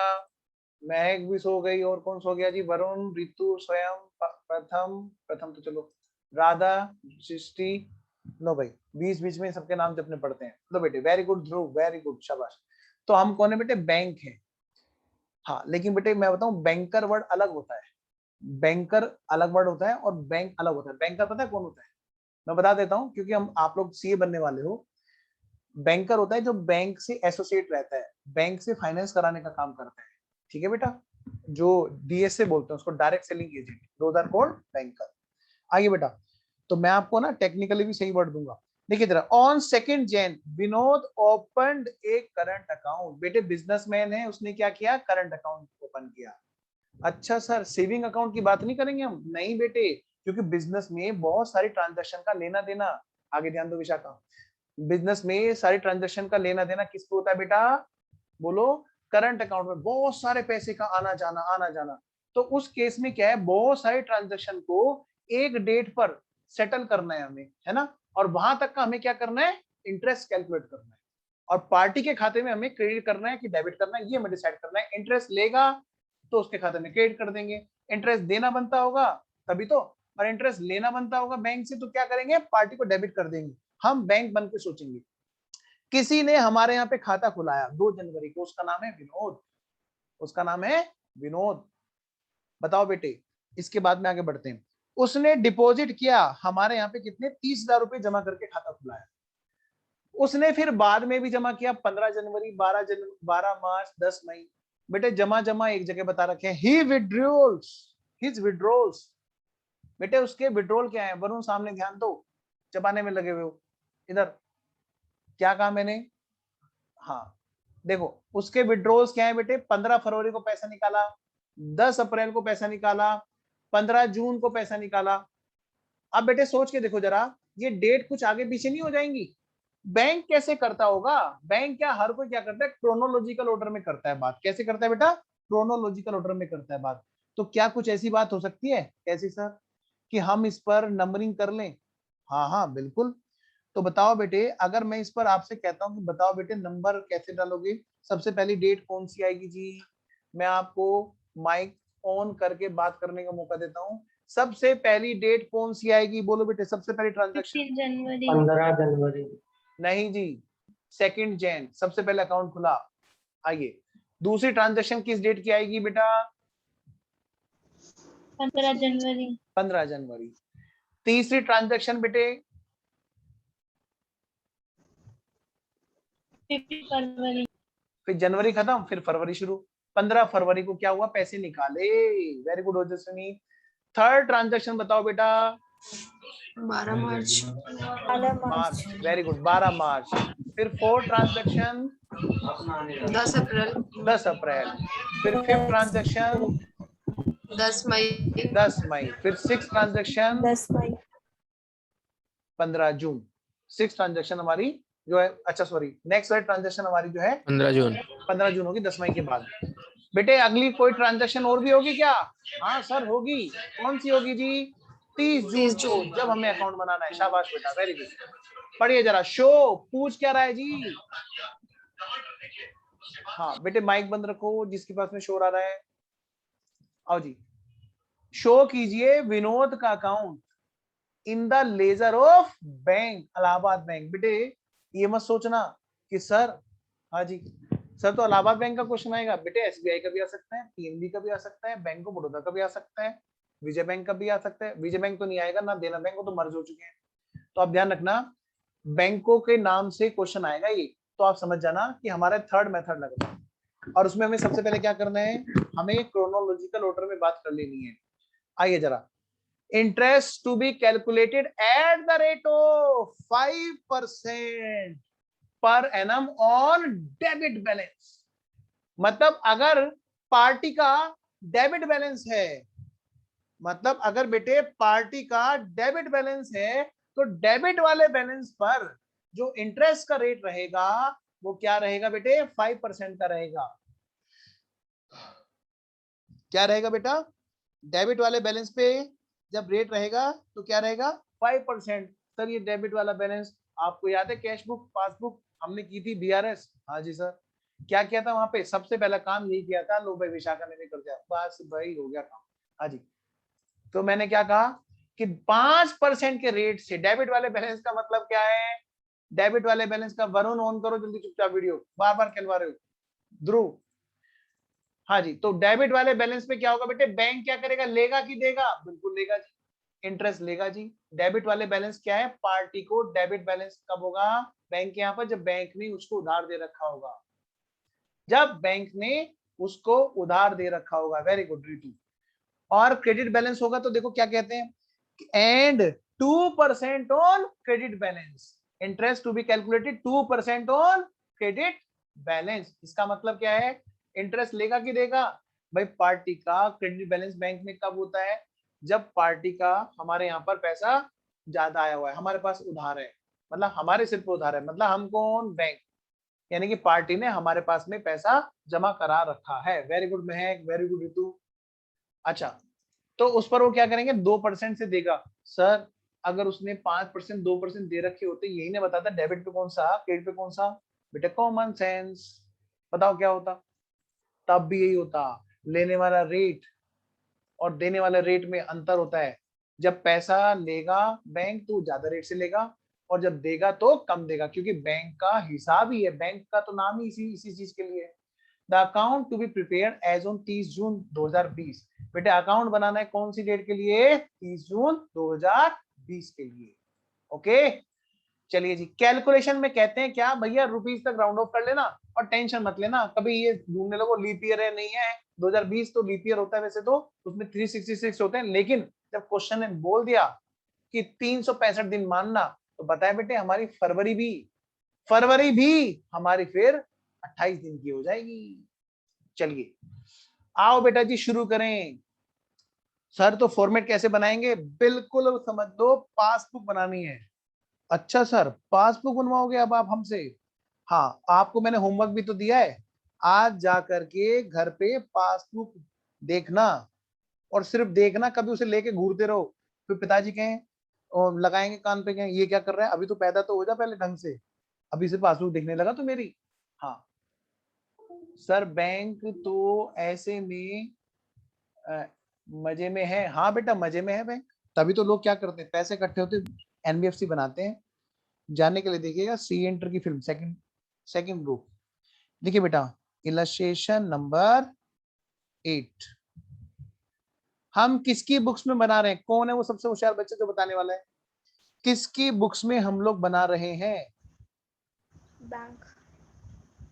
महक भी सो गई, और कौन सो गया जी, वरुण, रितु, स्वयं, प्रथम, प्रथम तो चलो, राधा, सृष्टि। लो भाई बीच बीच में सबके नाम जपने पड़ते हैं। लो बेटे वेरी गुड ध्रुव, वेरी गुड, शाबाश। तो हम कौन है बेटे, बैंक है। हाँ लेकिन बेटे मैं बताऊं, बैंकर वर्ड अलग होता है, बैंकर अलग वर्ड होता है और बैंक अलग होता है। बैंकर पता है कौन होता है, मैं बता देता हूँ, क्योंकि हम आप लोग सीए बनने वाले हो। बैंकर होता है जो बैंक से एसोसिएट रहता है, बैंक से फाइनेंस कराने का काम करता है, ठीक है बेटा। जो डीएसए बोलते हैं उसको, direct selling agent, those are called banker. आइए बेटा, तो मैं आपको ना टेक्निकली भी सही वर्ड दूंगा। देखिए जरा, on 2 Jain Vinod opened A current account. बेटे बिजनेसमैन है, उसने क्या किया, करंट अकाउंट ओपन किया। अच्छा सर सेविंग अकाउंट की बात नहीं करेंगे हम, नहीं बेटे, क्योंकि बिजनेस में बहुत सारी ट्रांजैक्शन का लेना देना, आगे ध्यान दो विशाखा, बिजनेस में सारी ट्रांजैक्शन का लेना देना किसको होता है बेटा, बोलो, करंट अकाउंट में बहुत सारे पैसे का आना जाना, आना जाना। तो उस केस में क्या है, बहुत सारे ट्रांजैक्शन को एक डेट पर सेटल करना है हमें, है ना। और वहां तक का हमें क्या करना है, इंटरेस्ट कैलकुलेट करना है, और पार्टी के खाते में हमें क्रेडिट करना है कि डेबिट करना है, ये हमें डिसाइड करना है। इंटरेस्ट लेगा तो उसके खाते में क्रेडिट कर देंगे, इंटरेस्ट देना बनता होगा तभी तो, और इंटरेस्ट लेना बनता होगा बैंक से तो क्या करेंगे, पार्टी को डेबिट कर देंगे। हम बैंक बन के सोचेंगे। किसी ने हमारे यहाँ पे खाता खुलाया 2 जनवरी को, उसका नाम है विनोद, उसका नाम है विनोद। बताओ बेटे, इसके बाद में आगे बढ़ते हैं। उसने डिपॉजिट किया हमारे यहाँ पे कितने, 30,000 रुपए जमा करके खाता खुलाया। उसने फिर बाद में भी जमा किया, 15 जनवरी, 12 जनवरी, 12 मार्च, 10 मई। बेटे जमा जमा एक जगह बता रखे हैं, ही विड्रॉल्स, हिज विड्रॉल्स। बेटे उसके विड्रॉल क्या है, वरुण सामने ध्यान दो, चबाने में लगे हुए हो, इधर क्या कहा मैंने, हाँ देखो उसके विड्रॉल्स क्या है बेटे, 15 फरवरी को पैसा निकाला, 10 अप्रैल को पैसा निकाला, 15 जून को पैसा निकाला। अब बेटे सोच के देखो जरा, ये डेट कुछ आगे पीछे नहीं हो जाएंगी। बैंक कैसे करता होगा, बैंक क्या हर कोई क्या करता है, क्रोनोलॉजिकल ऑर्डर में करता है बात। कैसे करता है बेटा, क्रोनोलॉजिकल ऑर्डर में करता है बात। तो क्या कुछ ऐसी बात हो सकती है, कैसी सर, कि हम इस पर नंबरिंग कर लें? हाँ हाँ बिल्कुल। तो बताओ बेटे, अगर मैं इस पर आपसे कहता हूँ कि बताओ बेटे नंबर कैसे डालोगे, सबसे पहली डेट कौन सी आएगी जी? मैं आपको माइक ऑन करके बात करने का मौका देता हूँ। सबसे पहली डेट कौन सी आएगी, बोलो बेटे, सबसे पहली ट्रांजैक्शन। 15 जनवरी। नहीं जी, 2 जैन सबसे पहले अकाउंट खुला। आइए, दूसरी ट्रांजैक्शन किस डेट की आएगी बेटा? 15 जनवरी। 15 जनवरी। तीसरी ट्रांजैक्शन बेटे? 15 फरवरी। फिर जनवरी खत्म, फिर फरवरी शुरू। 15 फरवरी को क्या हुआ, पैसे निकाले। Very good Ojaswini. Third transaction बताओ बेटा? 12 मार्च। मार्च, वेरी गुड, 12 मार्च। फिर फोर्थ ट्रांजैक्शन? 10 अप्रैल। 10 अप्रैल। फिर फिफ्थ ट्रांजैक्शन? 10 मई। 10 मई। फिर सिक्स ट्रांजैक्शन? 10 मई। 15 जून। सिक्स ट्रांजैक्शन हमारी जो है, अच्छा सॉरी, नेक्स्ट वाली ट्रांजैक्शन हमारी जो है 15 जून। 15 जून होगी, 10 मई के बाद। बेटे अगली कोई ट्रांजैक्शन और भी होगी क्या? हाँ सर होगी। कौन सी होगी जी? 30 जून को, जब हमें अकाउंट बनाना है। शाबाश बेटा, वेरी गुड। पढ़िए जरा, शो पूछ क्या रहा है जी? हाँ बेटे माइक बंद रखो जिसके पास में शोर आ रहा है। आओ जी, शो कीजिए विनोद का account in the laser of bank, Allahabad bank. बेटे ये मत सोचना कि सर, हाँ जी सर तो इलाहाबाद बैंक का क्वेश्चन आएगा। बेटे एसबीआई का भी आ सकता है, पीएनबी का भी आ सकता है, बैंक ऑफ बड़ौदा का भी आ सकता है, विजय बैंक का भी आ सकता है। विजय बैंक तो नहीं आएगा ना, देना बैंक, वो तो मर्ज हो चुके हैं। तो आप ध्यान रखना, बैंकों के नाम से क्वेश्चन आएगा ये, तो आप समझ जाना कि हमारा थर्ड मेथड लग रहा है। और उसमें हमें सबसे पहले क्या करना है, हमें क्रोनोलॉजिकल ऑर्डर में बात कर लेनी है। आइए जरा, interest to be calculated at the rate of 5% per annum on debit balance. मतलब अगर पार्टी का डेबिट बैलेंस है, मतलब अगर बेटे पार्टी का डेबिट बैलेंस है, तो डेबिट वाले बैलेंस पर जो इंटरेस्ट का रेट रहेगा वो क्या रहेगा बेटे? 5% का रहेगा। क्या रहेगा बेटा? डेबिट वाले बैलेंस पे जब रेट रहेगा तो क्या रहेगा? 5%। सर ये डेबिट वाला बैलेंस आपको याद है, कैश बुक पासबुक हमने की थी बीआरएस? हाँ जी सर। क्या किया था वहां पे? सबसे पहला काम यही किया था, लो भाई विशाखा ने भी कर दिया, बस भाई हो गया काम। हाँ जी, तो मैंने क्या कहा कि 5% के रेट से डेबिट वाले बैलेंस का मतलब क्या है? डेबिट वाले बैलेंस का, वरुण ऑन करो जल्दी चुपचाप वीडियो, बार बार कहलवा रहे हो। ध्रुव, हाँ जी, तो डेबिट वाले बैलेंस पे क्या होगा बेटे? बैंक क्या करेगा, लेगा कि देगा? बिल्कुल लेगा जी, इंटरेस्ट लेगा जी। डेबिट वाले बैलेंस क्या है? पार्टी को डेबिट बैलेंस कब होगा बैंक के यहाँ पर? जब बैंक ने उसको उधार दे रखा होगा, जब बैंक ने उसको उधार दे रखा होगा। Very good Ritu. और क्रेडिट बैलेंस होगा तो देखो क्या कहते हैं, and 2% on credit balance, interest to be calculated 2% on credit balance. इसका मतलब क्या है? इंटरेस्ट लेगा कि देगा? भाई पार्टी का क्रेडिट बैलेंस बैंक में कब होता है? जब पार्टी का हमारे यहाँ पर पैसा ज्यादा आया हुआ है, हमारे पास उधार है, मतलब हमारे सिर पर उधार है, मतलब हम कौन? बैंक, यानी कि पार्टी ने हमारे पास में पैसा जमा करा रखा है। वेरी गुड महक, वेरी गुड ऋतु। अच्छा, तो उस पर वो क्या करेंगे? 2% से देगा। सर अगर उसने 5% 2% दे रखे होते, यही ने बताता डेबिट पे कौन सा क्रेडिट पे कौन सा? बेटा कॉमन सेंस। बताओ क्या होता? तब भी यही होता, लेने वाला रेट और देने वाले रेट में अंतर होता है। जब पैसा लेगा बैंक तो ज्यादा रेट से लेगा, और जब देगा तो कम देगा, क्योंकि बैंक का हिसाब ही है, बैंक का तो नाम ही इसी चीज के लिए है। The account to be prepared as on 30 June 2020। बेटे अकाउंट बनाना है कौन सी डेट के लिए? 30 जून 2020 के लिए। ओके चलिए जी, कैलकुलेशन में कहते हैं क्या भैया? रुपीस तक राउंड ऑफ कर लेना और टेंशन मत लेना कभी ये ढूंढने लगो लीप ईयर है नहीं है। 2020 तो लीप ईयर होता है वैसे तो, उसमें 366 होते हैं, लेकिन जब क्वेश्चन ने बोल दिया कि 365 दिन मानना, तो बताए बेटे हमारी फरवरी भी हमारी फिर 28 दिन की हो जाएगी। चलिए आओ बेटा जी शुरू करें। सर तो फॉर्मेट कैसे बनाएंगे? बिल्कुल समझ दो, पासबुक बनानी है। अच्छा सर, पासबुक बनवाओगे अब आप हमसे? हाँ, आपको मैंने होमवर्क भी तो दिया है, आज जा करके घर पे पासबुक देखना, और सिर्फ देखना, कभी उसे लेके घूरते रहो, फिर पिताजी कहें और लगाएंगे कान पे, कहें ये क्या कर रहा है, अभी तो पैदा तो हो जा पहले ढंग से, अभी से पासबुक देखने लगा तो मेरी। हाँ सर, बैंक तो ऐसे में मजे में है। हाँ बेटा, मजे में है बैंक, तभी तो लोग क्या करते हैं, पैसे इकट्ठे होते, एनबीएफसी बनाते हैं। जानने के लिए देखिएगा सी एंटर की फिल्म, सेकंड सेकंड ग्रुप। देखिए बेटा, इलस्ट्रेशन नंबर 8, हम किसकी बुक्स में बना रहे हैं? कौन है वो सबसे होशियार बच्चा जो बताने वाला है? किसकी बुक्स में हम लोग बना रहे हैं? बैंक।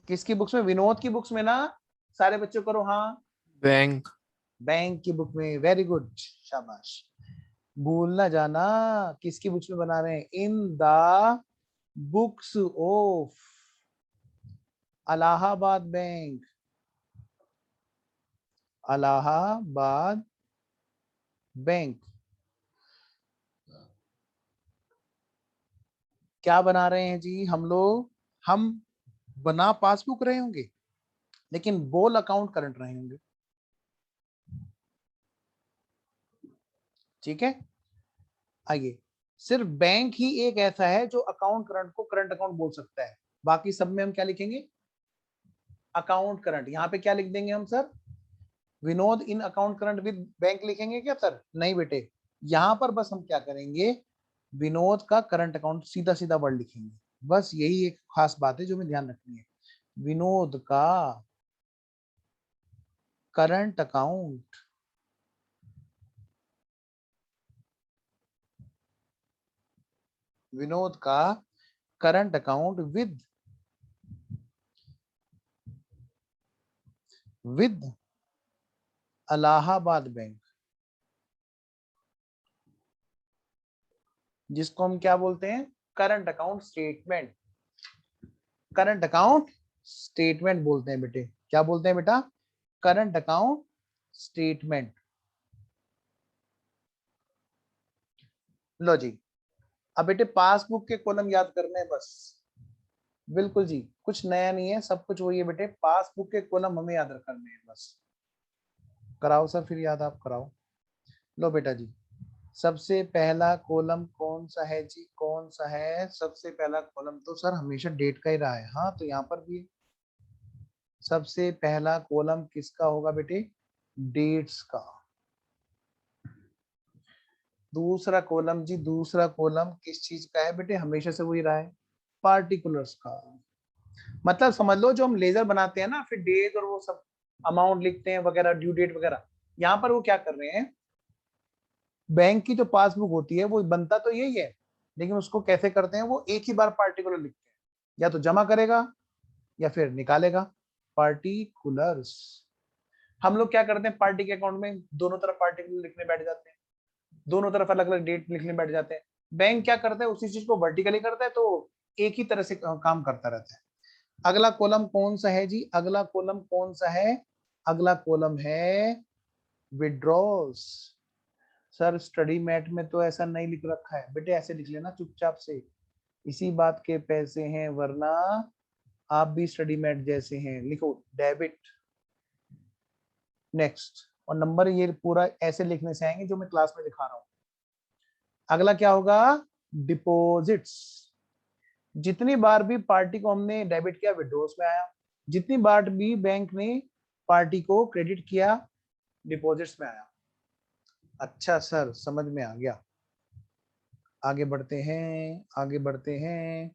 किसकी बुक्स में? विनोद की बुक्स में ना। सारे बच्चों करो हाँ। बैंक। बैंक की बुक में, वेरी गुड, शाबाश। भूल ना जाना, किसकी बुक्स में बना रहे हैं? In the books of Allahabad bank. Allahabad bank. क्या बना रहे हैं जी हम लोग? हम बना पासबुक रहे होंगे, लेकिन बोल अकाउंट करंट रहे होंगे। ठीक है, आइए। सिर्फ बैंक ही एक ऐसा है जो अकाउंट करंट को करंट अकाउंट बोल सकता है, बाकी सब में हम क्या लिखेंगे? Account current. यहाँ पे क्या लिख देंगे हम sir? Vinod in account current with bank लिखेंगे क्या सर? नहीं बेटे, यहाँ पर बस हम क्या करेंगे, विनोद का करंट अकाउंट, सीधा सीधा वर्ड लिखेंगे। बस यही एक खास बात है जो हमें ध्यान रखनी है, विनोद का करंट अकाउंट। विनोद का current account with Allahabad bank, जिसको हम क्या बोलते हैं? Current account statement. Current account statement बोलते हैं बेटे। क्या बोलते हैं बेटा? करंट अकाउंट स्टेटमेंट। लो जी, अब बेटे पासबुक के कॉलम याद करने हैं बस। बिल्कुल जी, कुछ नया नहीं है, सब कुछ वही है बेटे, पासबुक के कॉलम हमें याद करने हैं बस। कराओ सर, फिर याद आप कराओ। लो बेटा जी, सबसे पहला कॉलम कौन सा है जी? कौन सा है सबसे पहला कॉलम? तो सर हमेशा डेट का ही रहा है। हाँ, तो यहाँ पर भी है। सबसे पहला कॉलम किसका होगा बेटे? डेट्स का। दूसरा कॉलम जी, दूसरा कॉलम किस चीज का है बेटे? हमेशा से वही रहा है, पार्टिकुलर्स का। मतलब समझ लो, जो हम लेजर बनाते हैं ना, फिर डेज और वो सब अमाउंट लिखते हैं वगैरह, ड्यू डेट वगैरह, यहाँ पर वो क्या कर रहे हैं, बैंक की जो पासबुक होती है वो बनता तो यही है, लेकिन उसको कैसे करते हैं, वो एक ही बार पार्टिकुलर लिखते हैं, या तो जमा करेगा या फिर निकालेगा। पार्टिकुलर्स। हम लोग क्या करते हैं, पार्टी के अकाउंट में दोनों तरफ पार्टिकुलर लिखने बैठ जाते हैं, दोनों तरफ अलग अलग डेट लिखने बैठ जाते हैं। बैंक क्या करता है, उसी चीज को वर्टिकली करता है, तो एक ही तरह से काम करता रहता है। अगला कॉलम कौन सा है जी? अगला कॉलम कौन सा है? अगला कॉलम है विड्रॉल्स। सर स्टडी मैट में तो ऐसा नहीं लिख रखा है बेटे, ऐसे लिख लेना चुपचाप से, इसी बात के पैसे हैं, वरना आप भी स्टडी मैट जैसे हैं। लिखो डेबिट। नेक्स्ट, और नंबर ये पूरा ऐसे लिखने से आएंगे जो मैं क्लास में दिखा रहा हूं। अगला क्या होगा? डिपॉजिट्स। जितनी बार भी पार्टी को हमने डेबिट किया, विड्रॉल्स में आया। जितनी बार भी बैंक ने पार्टी को क्रेडिट किया, डिपॉजिट्स में आया। अच्छा सर, समझ में आ गया। आगे बढ़ते हैं, आगे बढ़ते हैं।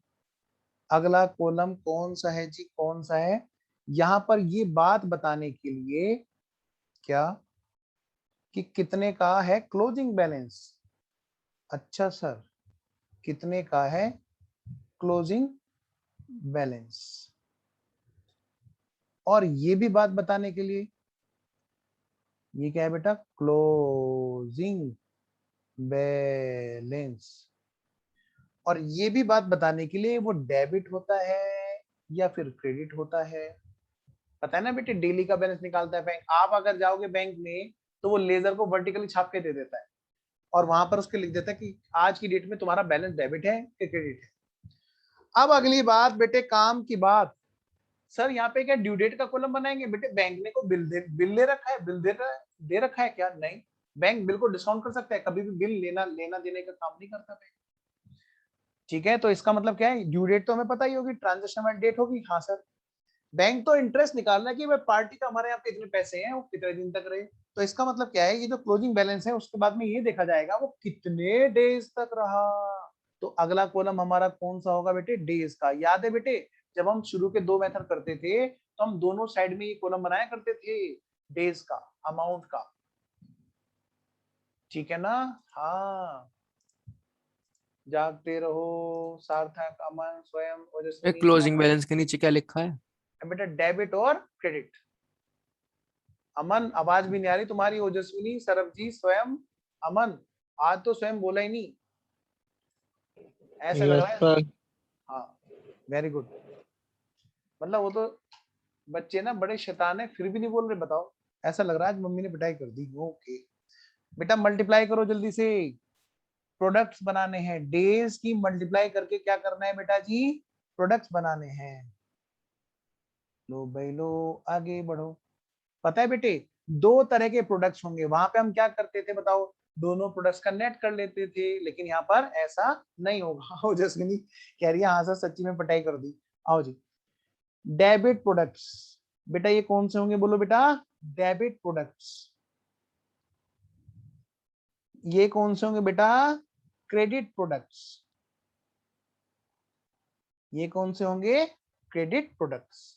अगला कॉलम कौन सा है जी? कौन सा है? यहां पर ये बात बताने के लिए क्या, कि कितने का है क्लोजिंग बैलेंस। अच्छा सर, कितने का है क्लोजिंग बैलेंस, और ये भी बात बताने के लिए, ये क्या है बेटा? Closing balance. और ये भी बात बताने के लिए वो डेबिट होता है या फिर क्रेडिट होता है। पता है ना बेटे, डेली का बैलेंस निकालता है बैंक। आप अगर जाओगे बैंक में, तो वो लेजर को वर्टिकली छाप के दे देता है, और वहां पर उसके लिख देता है कि आज की डेट में तुम्हारा बैलेंस डेबिट है कि क्रेडिट है। अब अगली बात बेटे, काम की बात। सर यहाँ पे क्या ड्यू डेट का कॉलम बनाएंगे? बेटे बैंक ने को बिल ले रखा है, बिल दे रखा है क्या? नहीं, बैंक बिल को डिस्काउंट कर सकता है, कभी भी बिल लेना देने का काम नहीं करता बैंक। ठीक है, तो इसका मतलब क्या है? ड्यू डेट तो हमें पता ही होगी, ट्रांजेक्शन वाली डेट होगी। हाँ सर, बैंक तो इंटरेस्ट निकालना है कि भाई पार्टी का हमारे यहाँ पे इतने पैसे हैं, वो कितने दिन तक रहे। तो इसका मतलब क्या है? ये जो क्लोजिंग बैलेंस है उसके बाद में ये देखा जाएगा वो कितने डेज तक रहा। तो अगला कॉलम हमारा कौन सा होगा बेटे? डेज का। याद है बेटे, जब हम शुरू के 2 मेथड करते थे तो हम दोनों साइड में ये कॉलम बनाया करते थे डेज का, अमाउंट का। ठीक है ना? हाँ, जागते रहो सार्थक, अमन, स्वयं, ओजस्विनी। क्लोजिंग बैलेंस के नीचे क्या लिखा है? बेटा डेबिट और क्रेडिट। अमन आवाज भी नहीं आ रही तुम्हारी, ओजस्विनी, सरबजीत, स्वयं, अमन आज तो स्वयं बोला ही नहीं, ऐसा लग रहा है। हाँ, वेरी गुड। मतलब वो तो बच्चे ना बड़े शैतान है, फिर भी नहीं बोल रहे। बताओ, ऐसा लग रहा है आज मम्मी ने पिटाई कर दी। ओके बेटा, मल्टीप्लाई करो जल्दी से। प्रोडक्ट्स बनाने हैं, डेज की मल्टीप्लाई करके क्या करना है बेटा जी? प्रोडक्ट्स बनाने हैं। लो भाई लो, आगे बढ़ो। पता है बेटे, 2 तरह के प्रोडक्ट्स होंगे। वहां पे हम क्या करते थे बताओ? दोनों प्रोडक्ट्स का नेट कर लेते थे, लेकिन यहाँ पर ऐसा नहीं होगा। आओ जसमिनी कह रही है हाँ सर सच्ची में पिटाई कर दी। आओ जी, डेबिट प्रोडक्ट्स। बेटा ये कौन से होंगे? बोलो बेटा। Debit products. ये कौन से होंगे बेटा? Credit products. ये कौन से होंगे? Credit products.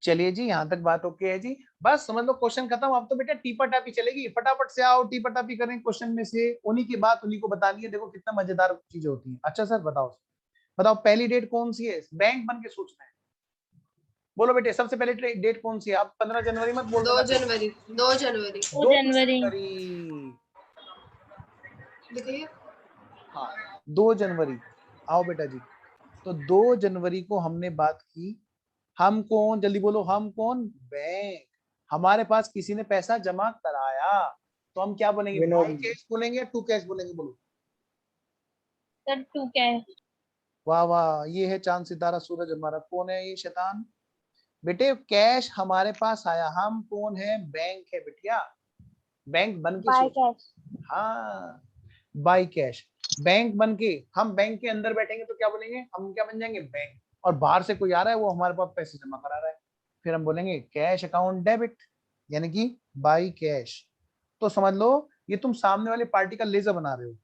चलिए जी, यहां तक बात ओके है जी। बस समझ लो, क्वेश्चन खत्म। अब तो बेटा टीपा टापी चलेगी, फटाफट से आओ टीपा टापी करें क्वेश्चन में से। उन्हीं की बात उन्हीं को बतानी है। देखो कितना मजेदार चीजें होती हैं। अच्छा सर बताओ, बताओ पहली डेट कौन सी है? बैंक बन के सोचना है। बोलो बेटे, सबसे पहले डेट कौन सी है? आप 15 जनवरी मत बोल 2 देना। जनवरी 2 जनवरी 2 जनवरी। दिखाइए। हाँ 2 जनवरी। आओ बेटा जी, तो 2 जनवरी को हमने बात की। हम कौन? जल्दी बोलो, हम कौन? बैंक। हमारे पास किसी ने पैसा जमा कराया, तो हम क्या बोलेंगे? बाई कैश बोलेंगे या टू कैश बोलेंगे? बोलो। Sir 2 cash. वाह वाह, ये है चांद सितारा सूरज हमारा। कौन है ये शैतान? बेटे कैश हमारे पास आया, हम कौन है? बैंक है बिटिया। बैंक बन के बाय सोचो। कैश। हाँ, बाई कैश। बैंक बन के हम बैंक के अंदर बैठेंगे तो क्या बोलेंगे? हम क्या बन जाएंगे? बैंक। और बाहर से कोई आ रहा है, वो हमारे पास पैसे जमा करा रहा है, फिर हम बोलेंगे कैश अकाउंट डेबिट, यानी कि बाई कैश। तो समझ लो ये तुम सामने वाली पार्टी का लेजर बना रहे हो।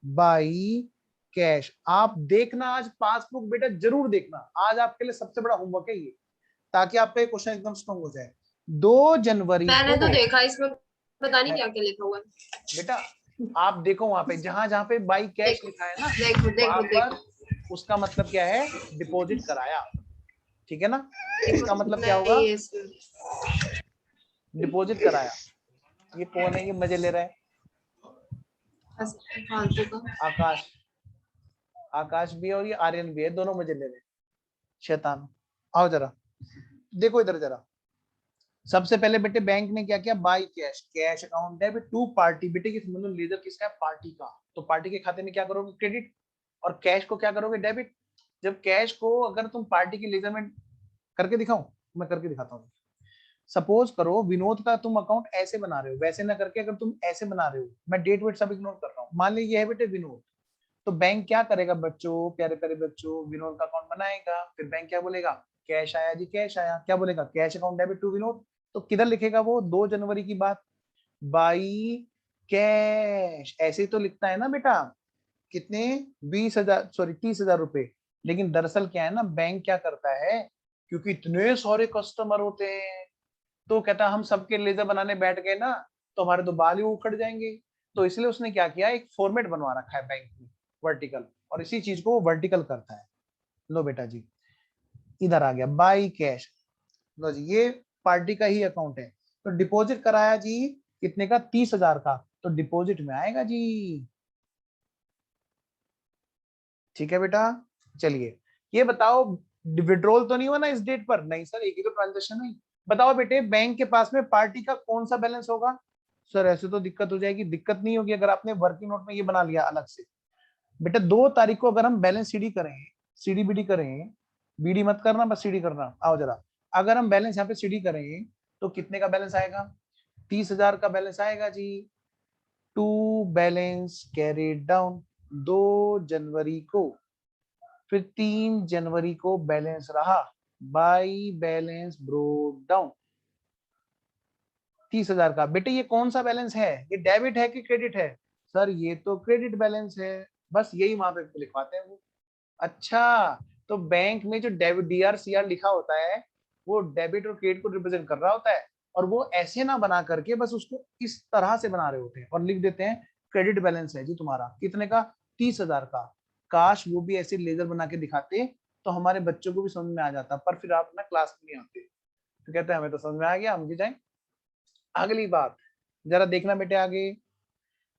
By cash. आप देखना आज पासबुक बेटा, जरूर देखना। आज आपके लिए सबसे बड़ा होमवर्क है ये, ताकि आपका ये क्वेश्चन एकदम स्ट्रॉन्ग हो जाए। 2 जनवरी मैंने को तो देखा, इसमें पता नहीं क्या क्या लिखा हुआ है। बेटा, आप देखो वहां पे जहां जहां पे बाई कैश देखो लिखा है ना, देखो वहां देखो पर देखो उसका मतलब क्या है? डिपॉजिट कराया। ठीक है ना? देखो। इसका मतलब क्या होगा? नहीं, इसमें डिपॉजिट कराया। ये कौन है? ये मजे ले रहा है? फालतू का। आकाश। आकाश भी है और ये आर्यन भी है, दोनों मजे ले रहे हैं। शैतान। आओ जरा देखो इधर जरा। सबसे पहले बेटे बैंक ने क्या किया? By cash, cash account debit to party. बेटे की समझ लो लेजर किसका है? पार्टी का। तो पार्टी के खाते में क्या करोगे? क्रेडिट। और कैश को क्या करोगे? डेबिट। जब कैश को अगर तुम पार्टी के लेजर में करके दिखाऊं, मैं करके दिखाता हूँ। सपोज करो विनोद का तुम अकाउंट ऐसे बना रहे हो, वैसे ना करके अगर तुम ऐसे बना रहे हो, मैं डेट वेट सब इग्नोर कर रहा हूँ, मान लीजिए ये है बेटे विनोद। तो बैंक क्या करेगा बच्चों, प्यारे प्यारे बच्चों? विनोद का अकाउंट बनाएगा, फिर बैंक क्या बोलेगा? कैश आया जी, कैश आया। क्या बोलेगा? Cash account debit to Vinod. तो किधर लिखेगा वो? 2 जनवरी की बात, बाई कैश। ऐसे ही तो लिखता है ना बेटा। कितने? 20,000, सॉरी 30,000 रुपए। लेकिन दरअसल क्या है ना, बैंक क्या करता है, क्योंकि इतने सारे कस्टमर होते हैं, तो कहता हम सबके लेजर बनाने बैठ गए ना, तो हमारे तो बाल ही उखड़ जाएंगे। तो इसलिए उसने क्या किया, एक फॉर्मेट बनवा रखा है बैंक में, वर्टिकल, और इसी चीज को वर्टिकल करता है। लो बेटा जी, इधर आ गया बाई कैश। लो जी, ये पार्टी का ही अकाउंट है। तो डिपॉजिट कराया जी कितने का? 30,000 का। तो डिपॉजिट में आएगा जी। ठीक है बेटा। चलिए ये बताओ, विड्रॉल तो नहीं हुआ ना इस डेट पर? नहीं सर, एक ही तो ट्रांजेक्शन है। बताओ बेटे, बैंक के पास में पार्टी का कौन सा बैलेंस होगा? सर ऐसे तो दिक्कत हो जाएगी। दिक्कत नहीं होगी अगर आपने वर्किंग नोट में ये बना लिया अलग से। बेटा 2 तारीख को अगर हम बैलेंस सीडी करें, सीडी बीडी करें, बीडी मत करना बस सीडी करना, आओ जरा। अगर हम बैलेंस यहाँ पे सीडी करें तो कितने का बैलेंस आएगा? 30,000 का बैलेंस आएगा जी। टू बैलेंस कैरिड डाउन 2 जनवरी को, फिर 3 जनवरी को बैलेंस रहा, बाई बैलेंस ब्रोड डाउन 30,000 का। बेटे ये कौन सा बैलेंस है? ये डेबिट है कि क्रेडिट है? सर ये तो क्रेडिट बैलेंस है, बस यही वहां पे लिखवाते हैं वो। अच्छा, तो बैंक में जो डेबिट DRCR लिखा होता है वो डेबिट और क्रेडिट को रिप्रेजेंट कर रहा होता है, और वो ऐसे ना बना करके बस उसको इस तरह से बना रहे होते हैं और लिख देते हैं क्रेडिट बैलेंस है जी तुम्हारा, कितने का? 30,000 का। काश वो भी ऐसे लेजर बना के दिखाते तो हमारे बच्चों को भी समझ में आ जाता, पर फिर आप ना क्लास में नहीं आते, तो कहते हैं हमें तो समझ में आ गया, हम भी जाएं। अगली बात जरा देखना बेटे आगे।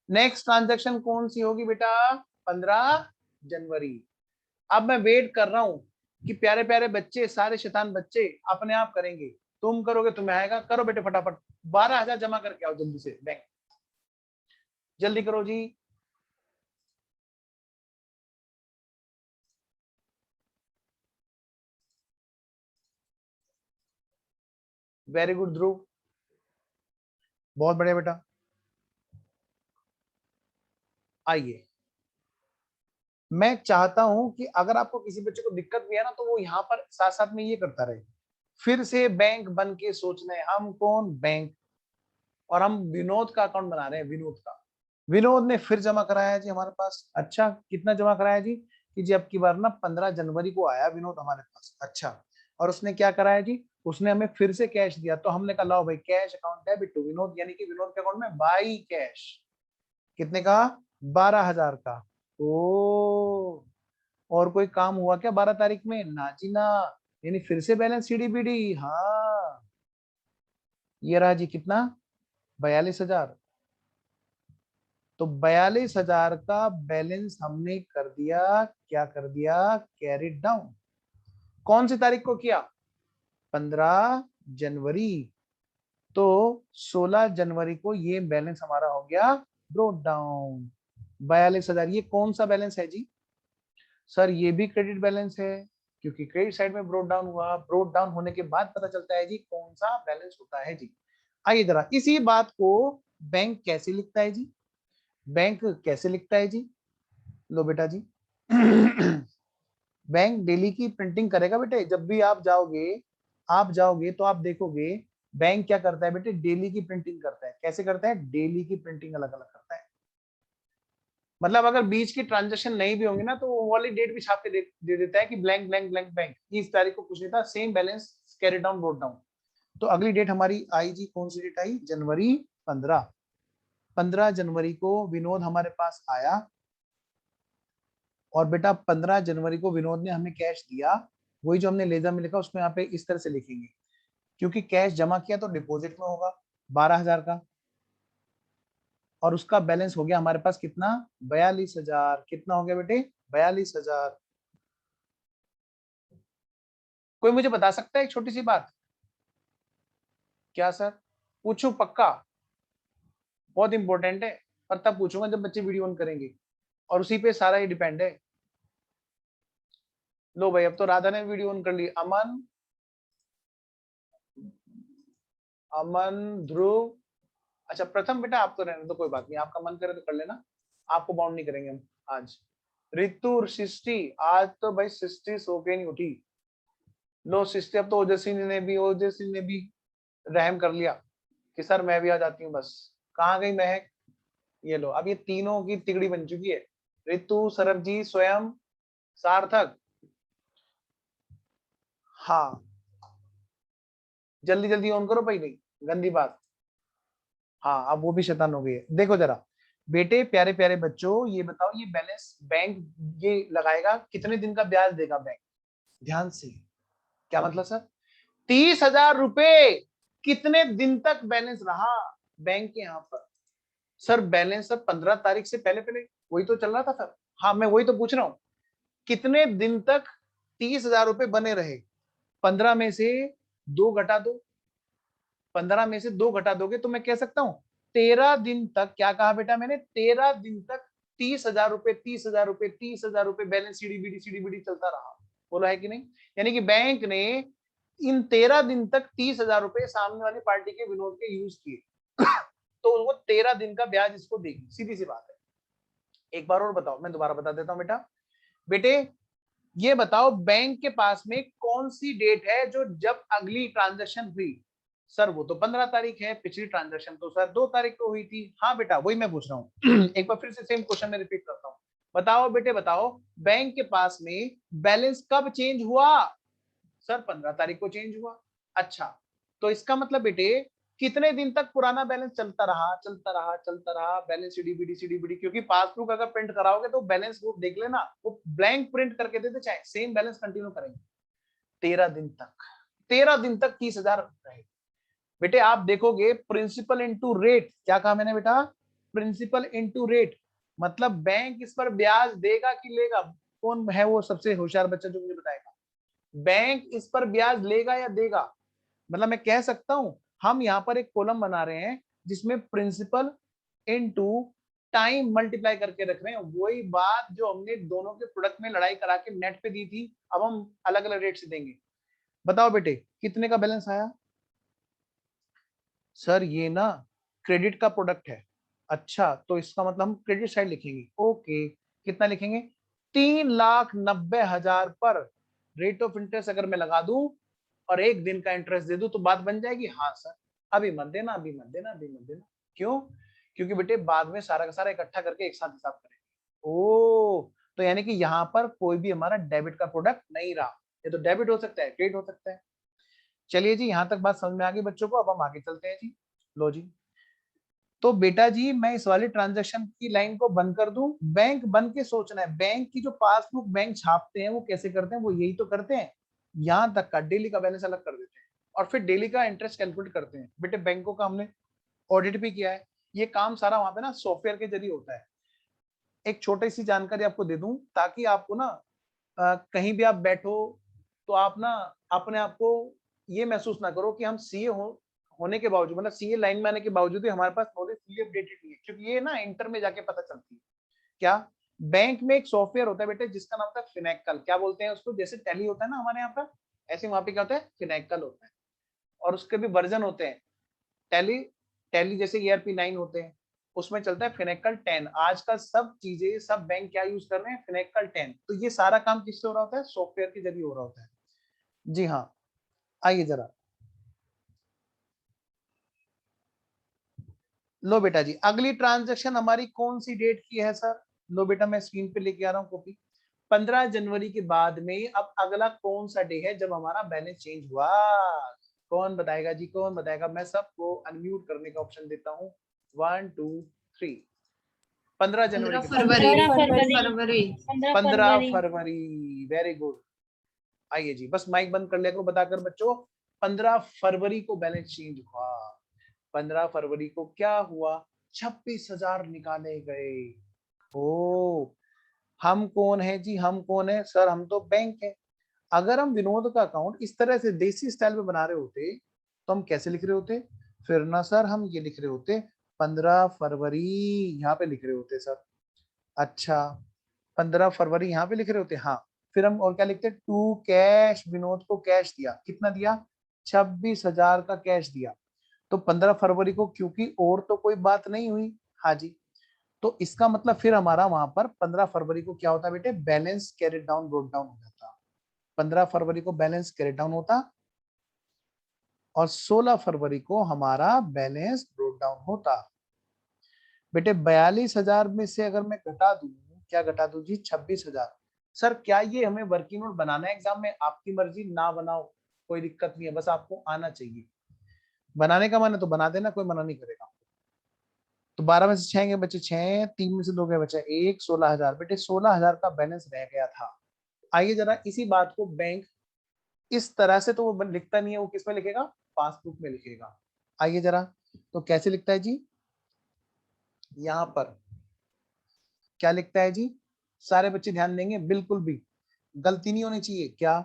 नेक्स्ट ट्रांजैक्शन कौन सी होगी बेटा? 15 जनवरी। अब मैं वेट कर रहा हूं कि प्यारे प्यारे बच्चे, सारे शैतान बच्चे अपने आप करेंगे। तुम करोगे तुम्हें आएगा, करो बेटे फटाफट। 12,000 जमा करके आओ जल्दी से बैंक, जल्दी करो जी। वेरी गुड ध्रुव, बहुत बढ़िया बेटा। आइए, मैं चाहता हूं कि अगर आपको किसी बच्चे को दिक्कत भी है ना तो वो यहाँ पर साथ साथ में ये करता रहे। फिर से बैंक बन के सोच रहे हैं हम कौन? बैंक। और हम विनोद का अकाउंट बना रहे हैं, विनोद का। विनोद ने फिर जमा कराया जी हमारे पास। अच्छा, कितना जमा कराया जी? कि जी अब की बार ना 15 जनवरी को आया विनोद हमारे पास। अच्छा, और उसने क्या कराया जी? उसने हमें फिर से कैश दिया, तो हमने कहा लाओ भाई cash account debit to Vinod, यानी कि विनोद के अकाउंट में बाई कैश। कितने का? 12,000 का। ओ, और कोई काम हुआ क्या 12 तारीख में? ना जी ना, यानी फिर से बैलेंस सीडीबीडी। हाँ, ये रहा जी कितना? 42,000। तो 42,000 का बैलेंस हमने कर दिया, क्या कर दिया? Carried down. कौन सी तारीख को किया? 15 जनवरी। तो 16 जनवरी को ये बैलेंस हमारा हो गया ब्रोड डाउन 42,000। ये कौन सा बैलेंस है जी? सर ये भी क्रेडिट बैलेंस है, क्योंकि क्रेडिट साइड में ब्रोड डाउन हुआ। ब्रोड डाउन होने के बाद पता चलता है जी कौन सा बैलेंस होता है जी। आइए जरा इसी बात को बैंक कैसे लिखता है जी? बैंक कैसे लिखता है जी? लो बेटा जी बैंक डेली की प्रिंटिंग करेगा बेटे। जब भी आप जाओगे तो आप देखोगे बैंक क्या करता है बेटे? डेली की प्रिंटिंग करता है। कैसे करता है? डेली की प्रिंटिंग अलग अलग करता है। मतलब अगर बीच की ट्रांजेक्शन नहीं भी होंगी ना तो वो वाली डेट भी छाप के दे देता है कि ब्लैंक ब्लैंक ब्लैंक बैंक, इस तारीख को कुछ नहीं था, same balance carry down brought down. तो अगली डेट हमारी आई जी, कौन सी डेट आई? जनवरी 15। 15 जनवरी को विनोद हमारे पास आया, और बेटा 15 जनवरी को विनोद ने हमें कैश दिया। वही जो हमने लेजर में लिखा उसमें यहाँ पे इस तरह से लिखेंगे, क्योंकि कैश जमा किया तो डिपॉजिट में होगा 12,000 का, और उसका बैलेंस हो गया हमारे पास कितना? 42,000। कितना हो गया बेटे? 42,000। कोई मुझे बता सकता है एक छोटी सी बात? क्या सर? पूछूं पक्का? बहुत इंपॉर्टेंट है, पर तब पूछूंगा जब बच्चे वीडियो ऑन करेंगे, और उसी पे सारा ही डिपेंड है। लो भाई, अब तो राधा ने वीडियो ऑन कर ली। अमन, अमन, ध्रुव। अच्छा प्रथम बेटा आप तो रहने दो, कोई बात नहीं, आपका मन करे तो कर लेना, आपको बाउंड नहीं करेंगे हम आज। ऋतु और सृष्टि, आज तो भाई सृष्टि सो के नहीं उठी। लो सृष्टि, अब तो ओजस्वी ने भी रहम कर लिया कि सर मैं भी आ जाती हूँ बस। कहाँ गई महक? ये लो, अब ये तीनों की तिगड़ी बन चुकी है। ऋतु, सरबजीत, स्वयं, सार्थक। हाँ, जल्दी जल्दी ऑन करो भाई, नहीं गंदी बात। हाँ, अब वो भी शैतान हो गई है। देखो जरा बेटे, प्यारे प्यारे बच्चों, ये बताओ ये बैलेंस बैंक ये लगाएगा, कितने दिन का ब्याज देगा बैंक? ध्यान से, क्या मतलब सर? 30,000 रुपए कितने दिन तक बैलेंस रहा बैंक के यहाँ पर? सर बैलेंस सर 15 तारीख से पहले पहले वही तो चल रहा था सर। हाँ, मैं वही तो पूछ रहा हूँ, कितने दिन तक 30,000 रुपए बने रहे? 15 में से 2 घटा दो, 15 में से 2 घटा दोगे तो मैं कह सकता हूँ 13 दिन तक, क्या कहा बेटा मैंने, 13 दिन तक 30,000 रुपए 30,000 रुपए 30,000 रुपए बैलेंस सीडीबीडी चलता रहा। बोला है कि नहीं? यानी कि बैंक ने इन 13 दिन तक 30,000 रुपए सामने वाली पार्टी के विनोद के यूज किए तो वो 13 दिन का ब्याज इसको देगी, सीधी सी बात है। एक बार और बताओ, मैं दोबारा बता देता हूं बेटा। बेटे ये बताओ बैंक के पास में कौन सी डेट है जो जब अगली ट्रांजैक्शन हुई? सर वो तो 15 तारीख है, पिछली ट्रांजैक्शन तो सर 2 तारीख को हुई थी। हाँ बेटा वही मैं पूछ रहा हूँ एक बार फिर से सेम क्वेश्चन में रिपीट करता हूँ। बताओ बेटे बताओ, बैंक के पास में बैलेंस कब चेंज हुआ? सर 15 तारीख को चेंज हुआ। अच्छा, तो इसका मतलब बेटे कितने दिन तक पुराना बैलेंस चलता रहा बैलेंस सीडीबीडी, क्योंकि पासबुक अगर प्रिंट कराओगे तो बैलेंस वो देख लेना, वो ब्लैंक प्रिंट करके देते, चाहे सेम बैलेंस कंटिन्यू करेंगे 13 दिन तक। 13 दिन तक 30,000 रहे। बेटे आप देखोगे प्रिंसिपल इनटू रेट, क्या कहा मैंने बेटा? प्रिंसिपल इनटू रेट, मतलब बैंक इस पर ब्याज देगा कि लेगा? कौन है वो सबसे होशियार बच्चा जो मुझे बताएगा? बैंक इस पर ब्याज लेगा या देगा? मतलब मैं कह सकता हूं, हम यहाँ पर एक कॉलम बना रहे हैं जिसमें प्रिंसिपल इनटू टाइम मल्टीप्लाई करके रख रहे हैं। वही बात जो हमने दोनों के प्रोडक्ट में लड़ाई करा के नेट पे दी थी, अब हम अलग अलग रेट से देंगे। बताओ बेटे कितने का बैलेंस आया? सर ये ना क्रेडिट का प्रोडक्ट है। अच्छा, तो इसका मतलब हम क्रेडिट साइड लिखेंगे। ओके, कितना लिखेंगे? 3,90,000 पर रेट ऑफ इंटरेस्ट अगर मैं लगा दूं और 1 दिन का इंटरेस्ट दे दूं तो बात बन जाएगी। हाँ सर, अभी मत देना, अभी मत देना, अभी मत देना। क्यों? क्योंकि बेटे बाद में सारा का सारा इकट्ठा करके एक साथ हिसाब करेंगे। ओ, तो यानी कि यहाँ पर कोई भी हमारा डेबिट का प्रोडक्ट नहीं रहा। ये तो डेबिट हो सकता है, क्रेडिट हो सकता है। चलिए जी, यहां तक बात समझ में आ गई बच्चों को। अब हम आगे चलते हैं जी। लो जी, तो बेटा जी मैं इस वाली ट्रांजैक्शन की लाइन को बंद कर दूं? बैंक बन के सोचना है, बैंक की जो पासबुक बैंक छापते हैं वो कैसे करते हैं? वो यही तो करते हैं, यहां तक का डेली का बैलेंस अलग कर देते हैं और फिर डेली का इंटरेस्ट कैलकुलेट करते हैं। बेटे बैंकों का हमने ऑडिट भी किया है, ये काम सारा वहां पे ना सॉफ्टवेयर के जरिए होता है। एक छोटी सी जानकारी आपको दे दूं ताकि आपको ना कहीं भी आप बैठो तो आप ना अपने आप को ये महसूस ना करो कि हम सीए होने के बावजूद, मतलब सीए लाइन में आने के बावजूद भी हमारे पास नॉलेज फुली अपडेटेड नहीं है, क्योंकि ये ना इंटर में जाके पता चलती है। क्या? बैंक में एक सॉफ्टवेयर होता है बेटे जिसका नाम होता है फिनेकल। क्या बोलते हैं उसको? जैसे टैली होता है ना हमारे यहाँ पर, ऐसे वहां पे क्या होता है? फिनेकल होता है। और उसके भी वर्जन होते हैं। टैली टैली जैसे ERP 9 होते हैं, उसमें चलता है फिनेकल 10। आजकल सब चीजें, सब बैंक क्या यूज कर रहे हैं? फिनेकल 10। तो ये सारा काम किससे हो रहा होता है? सॉफ्टवेयर के जरिए हो रहा होता है। जी हाँ, आइए जरा। लो बेटा जी, अगली ट्रांजैक्शन हमारी कौन सी डेट की है सर? लो बेटा मैं स्क्रीन पे लेके आ रहा हूँ कॉपी। 15 जनवरी के बाद में अब अगला कौन सा डे है जब हमारा बैलेंस चेंज हुआ? कौन बताएगा जी, कौन बताएगा? मैं सबको अनम्यूट करने का ऑप्शन देता हूँ। 1 2 3। 15 जनवरी 15 के बाद। फरवरी। 15 फरवरी, वेरी गुड। आइए जी, बस माइक बंद कर लिया करो बताकर बच्चों। 15 फरवरी को बैलेंस चेंज हुआ। 15 फरवरी को क्या हुआ? 26,000 निकाले गए। ओ, हम कौन है जी? हम कौन है सर? हम तो बैंक है। अगर हम विनोद का अकाउंट इस तरह से देसी स्टाइल में बना रहे होते तो हम कैसे लिख रहे होते? फिर ना सर हम ये लिख रहे होते 15 फरवरी, यहाँ पे लिख रहे होते सर। अच्छा, 15 फरवरी यहाँ पे लिख रहे होते। हाँ, फिर हम और क्या लिखते? टू कैश, विनोद को कैश दिया। कितना दिया? 26,000 का कैश दिया। तो 15 फरवरी को क्योंकि और तो कोई बात नहीं हुई। हाँ जी, तो इसका मतलब फिर हमारा वहां पर 15 फरवरी को क्या होता बेटे? Balance carried down, brought down हो जाता। 15 फरवरी को बैलेंस कैरेट डाउन होता और 16 फरवरी को हमारा बैलेंस ब्रोट डाउन होता। बेटे 42,000 में से अगर मैं घटा दूं, क्या घटा दूं जी? 26,000। सर क्या ये हमें वर्किंग नोट बनाना है एग्जाम में? आपकी मर्जी, ना बनाओ कोई दिक्कत नहीं है, बस आपको आना चाहिए। बनाने का मन है तो बना देना, कोई मना नहीं करेगा। तो 12 में से 6 गए बच्चे 6, 3 में से 2 गए बच्चे 1, 16,000। बेटे 16,000 का बैलेंस रह गया था। आइए जरा इसी बात को बैंक इस तरह से तो वो लिखता नहीं है, वो किस में लिखेगा? पासबुक में लिखेगा। आइए जरा, तो कैसे लिखता है जी? यहां पर क्या लिखता है जी? सारे बच्चे ध्यान देंगे, बिल्कुल भी गलती नहीं होनी चाहिए। क्या?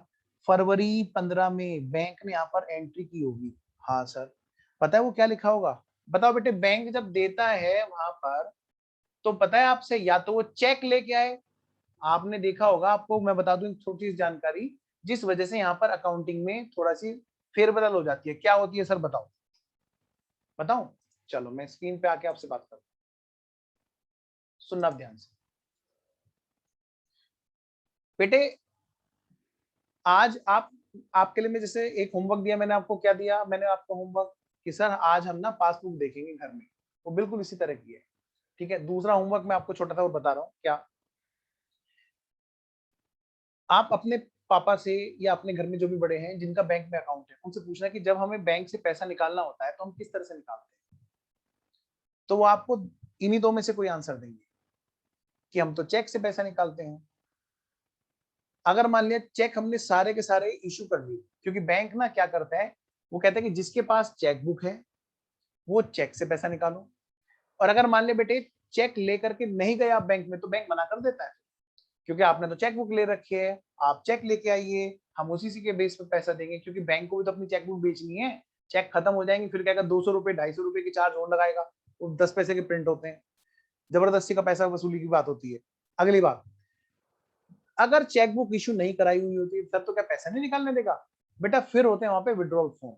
फरवरी 15 में बैंक ने यहाँ पर एंट्री की होगी। हाँ सर, पता है वो क्या लिखा होगा? बताओ बेटे, बैंक जब देता है वहां पर, तो पता है आपसे, या तो वो चेक लेके आए, आपने देखा होगा, आपको मैं बता दूं एक छोटी सी जानकारी, जिस वजह से यहाँ पर अकाउंटिंग में थोड़ा सी फेरबदल हो जाती है। क्या होती है सर, बताओ बताओ। चलो मैं स्क्रीन पे आके आपसे बात करता हूँ, सुनना आप ध्यान से बेटे। आज आपके लिए मैं जैसे एक होमवर्क दिया, मैंने आपको क्या दिया, मैंने आपको होमवर्क कि सर आज हम ना पासबुक देखेंगे घर में, वो बिल्कुल इसी तरह की है। ठीक है, दूसरा होमवर्क मैं आपको छोटा सा और बता रहा हूँ क्या, आप अपने पापा से या अपने घर में जो भी बड़े हैं जिनका बैंक में अकाउंट है, उनसे पूछना कि जब हमें बैंक से पैसा निकालना होता है तो हम किस तरह से निकालते हैं, तो वो आपको इन्हीं दो में से कोई आंसर देंगे कि हम तो चेक से पैसा निकालते हैं। अगर मान लिया चेक हमने सारे के सारे इशू कर दिए, क्योंकि बैंक ना क्या करता है, वो कहता है कि जिसके पास चेक बुक है वो चेक से पैसा निकालो, और अगर मान लिया बेटे चेक लेकर के नहीं गए आप बैंक में, तो बैंक मना कर देता है, क्योंकि आपने तो चेक बुक ले रखी है, आप चेक लेके आइए, हम उसी के बेस पे पैसा देंगे, क्योंकि बैंक को भी तो अपनी चेक बुक बेचनी है। चेक खत्म हो जाएंगे, फिर क्या 200 रुपए 250 रुपए की चार्ज और लगाएगा, वो 10 पैसे के प्रिंट होते हैं, जबरदस्ती का पैसा वसूली की बात होती है। अगली बात, अगर चेक बुक इशू नहीं कराई हुई होती है तब तो क्या पैसा नहीं निकालने देगा बेटा, फिर होते हैं वहां पे विड्रॉल फॉर्म।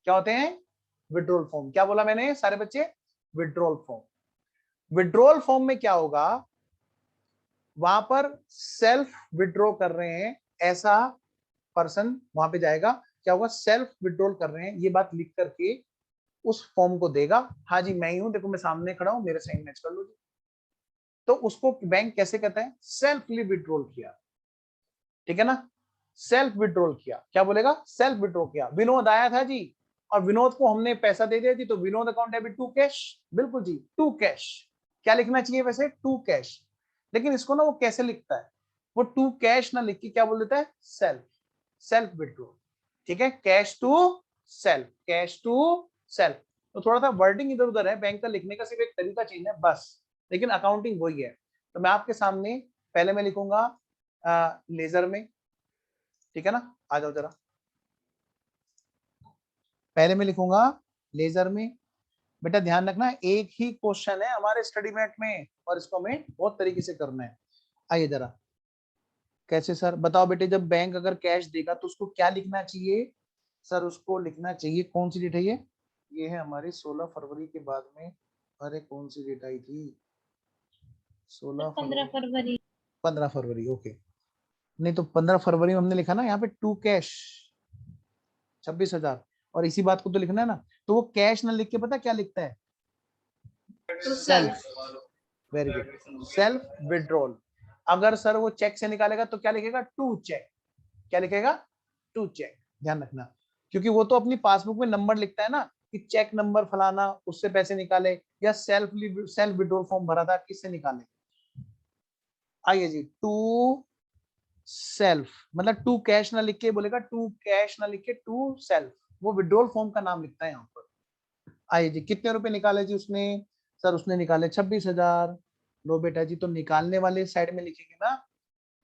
क्या होते हैं? Withdrawal form. क्या बोला मैंने सारे बच्चे? Withdrawal form. विड्रॉल फॉर्म में क्या होगा, वहां पर सेल्फ विड्रॉ कर रहे हैं ऐसा पर्सन वहां पे जाएगा, क्या होगा, सेल्फ विड्रॉल कर रहे हैं ये बात लिख करके उस फॉर्म को देगा, हाँ जी मैं ही हूं, देखो मैं सामने खड़ा हूं, मेरे साइन मैच कर लो जी। तो उसको बैंक कैसे कहता है? सेल्फली विड्रॉल किया। ठीक है ना, सेल्फ विड्रॉल किया। क्या बोलेगा? सेल्फ विड्रॉ किया। विनोद आया था जी और विनोद को हमने पैसा दे दिया जी, तो Vinod account debit to cash. बिल्कुल जी, टू कैश। क्या लिखना चाहिए वैसे? To cash. लेकिन इसको ना वो कैसे लिखता है, वो टू कैश ना लिख के क्या बोल देता है? सेल्फ। Self withdraw. ठीक है, cash to self, cash to self. तो थोड़ा सा वर्डिंग इधर उधर है, बैंक का लिखने का सिर्फ एक तरीका चेंज है बस, लेकिन अकाउंटिंग वही है। तो मैं आपके सामने पहले मैं लिखूंगा लेजर में। ठीक है ना, आ जाओ जरा, पहले मैं लिखूंगा लेजर में। बेटा ध्यान रखना, एक ही क्वेश्चन है हमारे स्टडी मैट में और इसको हमें बहुत तरीके से करना है। आइए जरा, कैसे सर बताओ बेटे, जब बैंक अगर कैश देगा तो उसको क्या लिखना चाहिए? सर उसको लिखना चाहिए, कौन सी डेट है ये है हमारी 16 फरवरी के बाद में। अरे कौन सी डेट आई थी? 16 15 फरवरी। फरवरी 15 फरवरी, ओके। नहीं तो 15 फरवरी में हमने लिखा ना यहाँ पे टू कैश 26,000, और इसी बात को तो लिखना है ना, तो वो कैश ना लिख के पता क्या लिखता है? To self. Self. Very good, self withdrawal. अगर सर वो चेक से निकालेगा तो क्या लिखेगा? To cheque. क्या लिखेगा? To cheque. ध्यान रखना, क्योंकि वो तो अपनी पासबुक में नंबर लिखता है ना कि चेक नंबर फलाना, उससे पैसे निकाले, या सेल्फ विड्रॉल फॉर्म भरा था किससे निकाले। आइए जी, टू सेल्फ मतलब टू कैश ना लिख के बोलेगा, टू कैश ना लिख के टू सेल्फ, वो विड्रॉल फॉर्म का नाम लिखता है यहाँ पर। आइए जी, कितने रुपए निकाले जी उसने? सर उसने निकाले 26,000। लो बेटा जी, तो निकालने वाले साइड में लिखेंगे ना,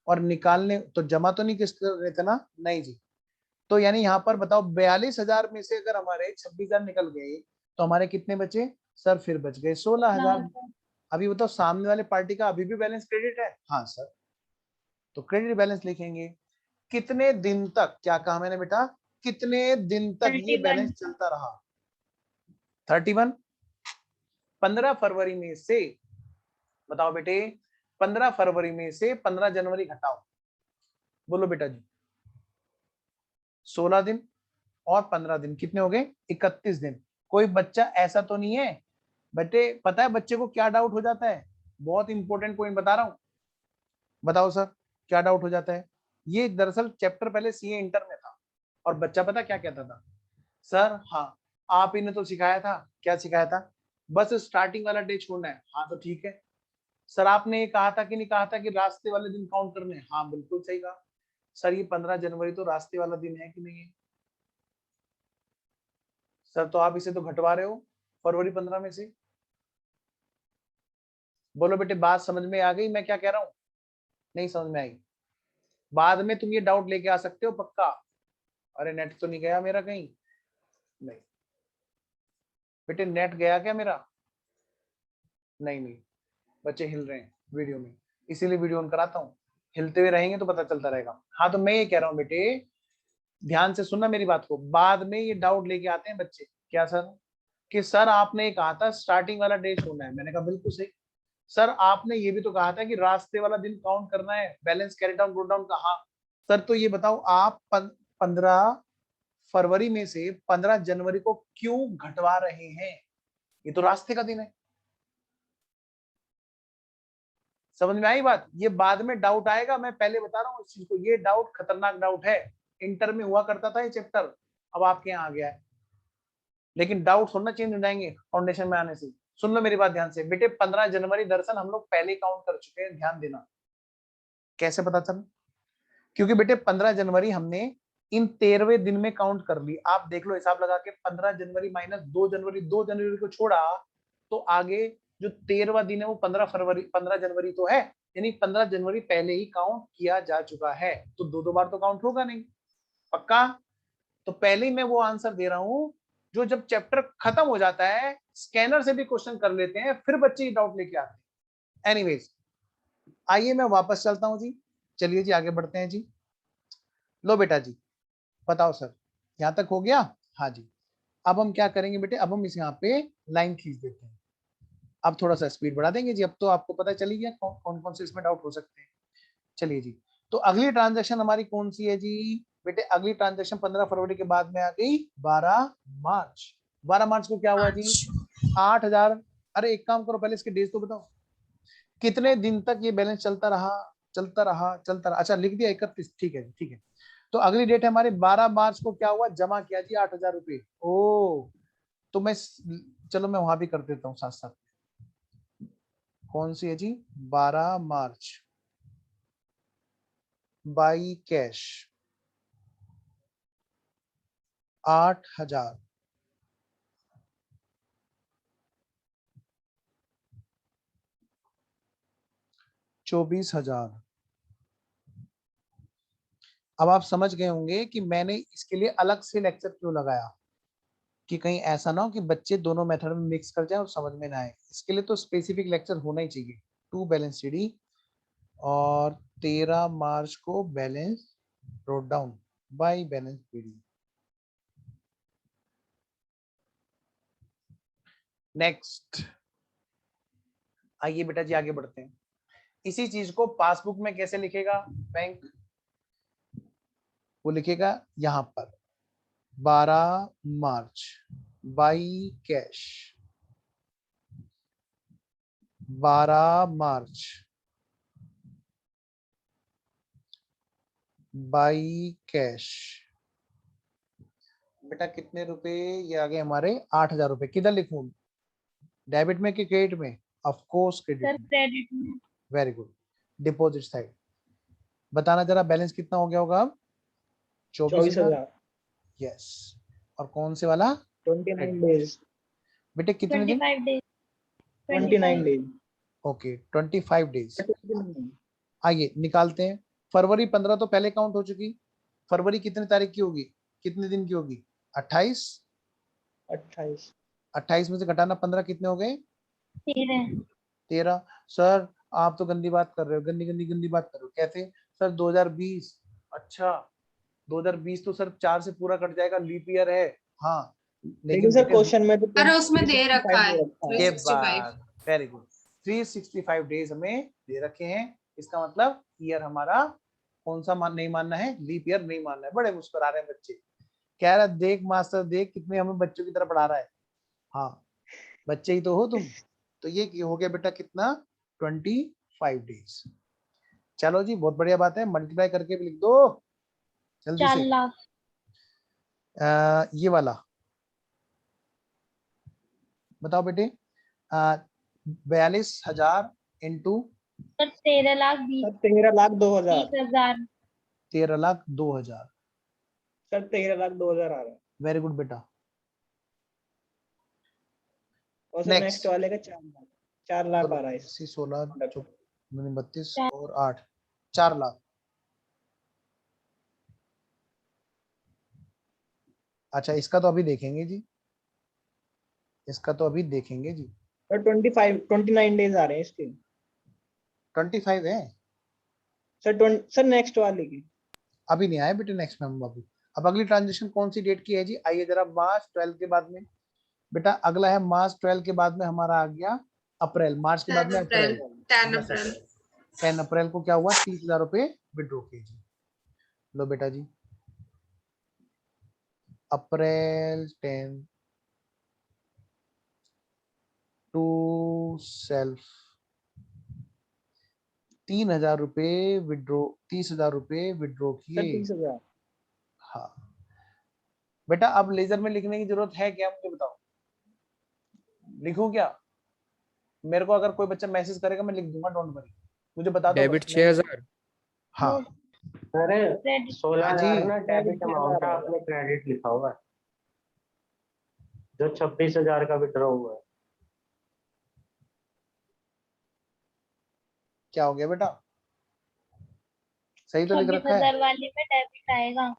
और निकालने तो जमा तो नहीं किस रहे थे ना? नहीं जी। तो यानी यहाँ पर बताओ 42,000 में से अगर हमारे 26,000 निकल गए तो हमारे कितने बचे? सर फिर बच गए 16,000। अभी बताओ सामने वाले पार्टी का अभी भी बैलेंस क्रेडिट है? हाँ सर, तो क्रेडिट बैलेंस लिखेंगे। कितने दिन तक, क्या कहा मैंने बेटा, कितने दिन तक ये 31 बैलेंस चलता रहा? 31। 15 फरवरी में से बताओ बेटे, 15 फरवरी में से 15 जनवरी घटाओ, बोलो बेटा जी। 16 दिन और 15 दिन कितने हो गए? 31 दिन। कोई बच्चा ऐसा तो नहीं है बेटे, पता है बच्चे को क्या डाउट हो जाता है? बहुत इंपॉर्टेंट पॉइंट बता रहा हूं, बताओ सर क्या डाउट हो जाता है? ये दरअसल चैप्टर पहले सीए इंटर में था, और बच्चा पता क्या कहता था? सर हाँ, आप ही ने तो सिखाया था। क्या सिखाया था? बस स्टार्टिंग वाला डे छोड़ना है। हाँ तो ठीक है सर, आपने ये कहा था कि नहीं कहा था कि रास्ते वाले दिन काउंट करने हैं? हाँ बिल्कुल सही कहा। सर ये 15 जनवरी तो रास्ते वाला दिन है कि नहीं है? सर तो आप इसे तो घटवा रहे हो फरवरी 15 में से। बोलो बेटे, बात समझ में आ गई मैं क्या कह रहा हूँ? नहीं समझ में आई? बाद में तुम ये डाउट लेके आ सकते हो पक्का। अरे नेट तो नहीं गया मेरा कहीं? नहीं बेटे नेट गया क्या मेरा? नहीं, बच्चे हिल रहे हैं वीडियो में, इसीलिए वीडियो ऑन कराता हूँ, हिलते हुए रहेंगे तो पता चलता रहेगा। हाँ, तो मैं ये कह रहा हूँ बेटे, ध्यान से सुनना मेरी बात को, बाद में ये डाउट लेके आते हैं बच्चे, क्या सर, कि सर आपने ये कहा था स्टार्टिंग वाला डे छोड़ना है। मैंने कहा बिल्कुल सही। सर आपने ये भी तो कहा था कि रास्ते वाला दिन काउंट करना है, balance carry down brought down कहा। सर तो ये बताओ आप 15 फरवरी में से 15 जनवरी को क्यों घटवा रहे हैं? ये तो रास्ते का दिन है। समझ में आई बात? ये बाद में डाउट आएगा, मैं पहले बता रहा हूँ इस चीज को, ये डाउट खतरनाक डाउट है। इंटर में हुआ करता था ये चैप्टर, अब आपके यहाँ आ गया है, लेकिन डाउट थोड़ा चेंज हो जाएंगे फाउंडेशन में आने से। सुन लो मेरी बात ध्यान से बेटे, 15 जनवरी दरअसल हम लोग पहले काउंट कर चुके हैं, ध्यान देना। कैसे पता चला? क्योंकि बेटे 15 जनवरी हमने इन 13वें दिन में काउंट कर ली। आप देख लो हिसाब लगा के, 15 जनवरी माइनस 2 जनवरी, 2 जनवरी को छोड़ा तो आगे जो 13वां दिन है वो 15 जनवरी तो है, यानी 15 जनवरी पहले ही काउंट किया जा चुका है, तो दो बार तो काउंट होगा नहीं। पक्का? तो पहले ही मैं वो आंसर दे रहा हूं जो जब चैप्टर खत्म हो जाता है स्कैनर से भी क्वेश्चन कर लेते हैं, फिर बच्चे ही डाउट लेके आते हैं। एनीवेज, आइए मैं वापस चलता हूं जी, चलिए जी आगे बढ़ते हैं जी। लो बेटा जी, बताओ सर, यहां तक हो गया? हाँ जी। अब हम क्या करेंगे बेटे, अब हम इस यहाँ पे लाइन खींच देते हैं। अब थोड़ा सा स्पीड बढ़ा देंगे जी, अब तो आपको पता चली गया कौन कौन से इसमें डाउट हो सकते हैं। चलिए जी, तो अगली ट्रांजैक्शन हमारी कौन सी है जी बेटे? अगली ट्रांजैक्शन 15 फरवरी के बाद में आ गई 12 मार्च। 12 मार्च को क्या हुआ जी? 8,000। अरे एक काम करो, पहले इसके डेज तो बताओ, कितने दिन तक ये बैलेंस चलता रहा? अच्छा लिख दिया 31, ठीक है ठीक है। तो अगली डेट है हमारी 12 मार्च को, क्या हुआ? जमा किया जी 8,000 रुपये। ओ, तो मैं, चलो मैं वहां भी कर देता हूँ साथ साथ। कौन सी है जी? 12 मार्च बाई कैश 8,000, 24,000। अब आप समझ गए होंगे कि मैंने इसके लिए अलग से लेक्चर क्यों लगाया, कि कहीं ऐसा ना हो कि बच्चे दोनों मेथड में मिक्स कर जाए और समझ में ना आए। इसके लिए तो स्पेसिफिक लेक्चर होना ही चाहिए। टू बैलेंस शीट और 13 मार्च को balance brought down by balance sheet. Next, आइए बेटा जी आगे बढ़ते हैं। इसी चीज को पासबुक में कैसे लिखेगा बैंक? वो लिखेगा यहां पर 12 March by cash, 12 March by cash. बेटा कितने रुपए ये आ गए हमारे? 8,000 रुपए। किधर लिखूं, डेबिट में कि क्रेडिट में? ऑफ कोर्स क्रेडिट सर में। क्रेडिट में। Very good. डिपॉजिट साइड, बताना जरा बैलेंस कितना हो गया होगा अब? 24,000। 24,000। यस। और कौन से वाला? 29 डेज। बेटे कितने दिन? 25 डेज। 29 डेज। Okay 25 days. आइए निकालते हैं। फरवरी 15 तो पहले काउंट हो चुकी। फरवरी कितने तारीख की होगी, कितने दिन की होगी? 28। 28। 28 में से घटाना 15, कितने हो गए? 13। 13। सर आप तो गंदी बात कर रहे हो, गंदी बात कर रहे हो। कैसे सर? 2020। अच्छा 2020 तो सर 4 से पूरा कट जाएगा, लीप ईयर है। हाँ लेकिन लेकिन सर बेटे क्वेश्चन में तो अरे उसमें दे 365 रखा है दे रखा है। के 365। बाद वेरी गुड, 365 डेज हमें दे रखे हैं। इसका मतलब ईयर हमारा कौन सा नहीं मानना है? लीप ईयर नहीं मानना है। बड़े मुस्कुरा रहे हैं बच्चे, कह रहा देख मास्टर देख कितने हमें बच्चों की तरह पढ़ा रहा है। हाँ बच्चे ही तो हो तुम। तो ये हो गया बेटा कितना? 25 डेज। चलो जी बहुत बढ़िया बात है, मल्टीप्लाई करके भी लिख दो जल्दी 4 से। लाख। ये वाला बताओ बेटे। 42,000 into sir 13 lakh sir 13,02,000। 20,000। 13,02,000। Sir 13,02,000 आ रहा है। वेरी गुड बेटा। और सर नेक्स्ट नेक्स्ट, वाले का 4 लाख। 4 लाख आ रहा है 80, 16, 32 चार। और 8, 4 लाख। अच्छा इसका तो अभी देखेंगे जी, इसका तो अभी देखेंगे जी। सर 29 डेज आ रहे हैं इसके 25 है, सर नेक्स्ट वाले की। अभी नहीं आया बेटे नेक्स्ट में बाबू। अब अगली ट्रांजेक्शन कौन सी डेट की है जी, आइए जरा, मार्च 12 के बाद में। बेटा अगला है मार्च 12 के बाद में हमारा आ गया अप्रैल, मार्च के बाद में अप्रैल 10 अप्रैल 10 अप्रैल को क्या हुआ, 30,000 रुपए विड्रॉ कीजिए। लो बेटा जी, अप्रैल 10 टू सेल्फ 3,000 रुपए विड्रॉ, 30,000 रुपए विड्रॉ सर किए। 30,000। हाँ बेटा, अब लेजर में लिखने की जरूरत है क्या, मुझे बताओ, लिखूं क्या? मेरे को अगर कोई बच्चा मैसेज करेगा मैं लिख दूंगा, डोंट वरी, मुझे बता दो डेबिट बस, नहीं- 6,000। हाँ अरे क्रेडिट 16,000 जी। ना डेबिट अमाउंट है, आपने क्रेडिट लिखा हुआ है जो 26,000 का विड्रॉ हुआ है। क्या हो गया बेटा, सही तो लिख रखा है? 26,000 वाली में डेबिट आएगा।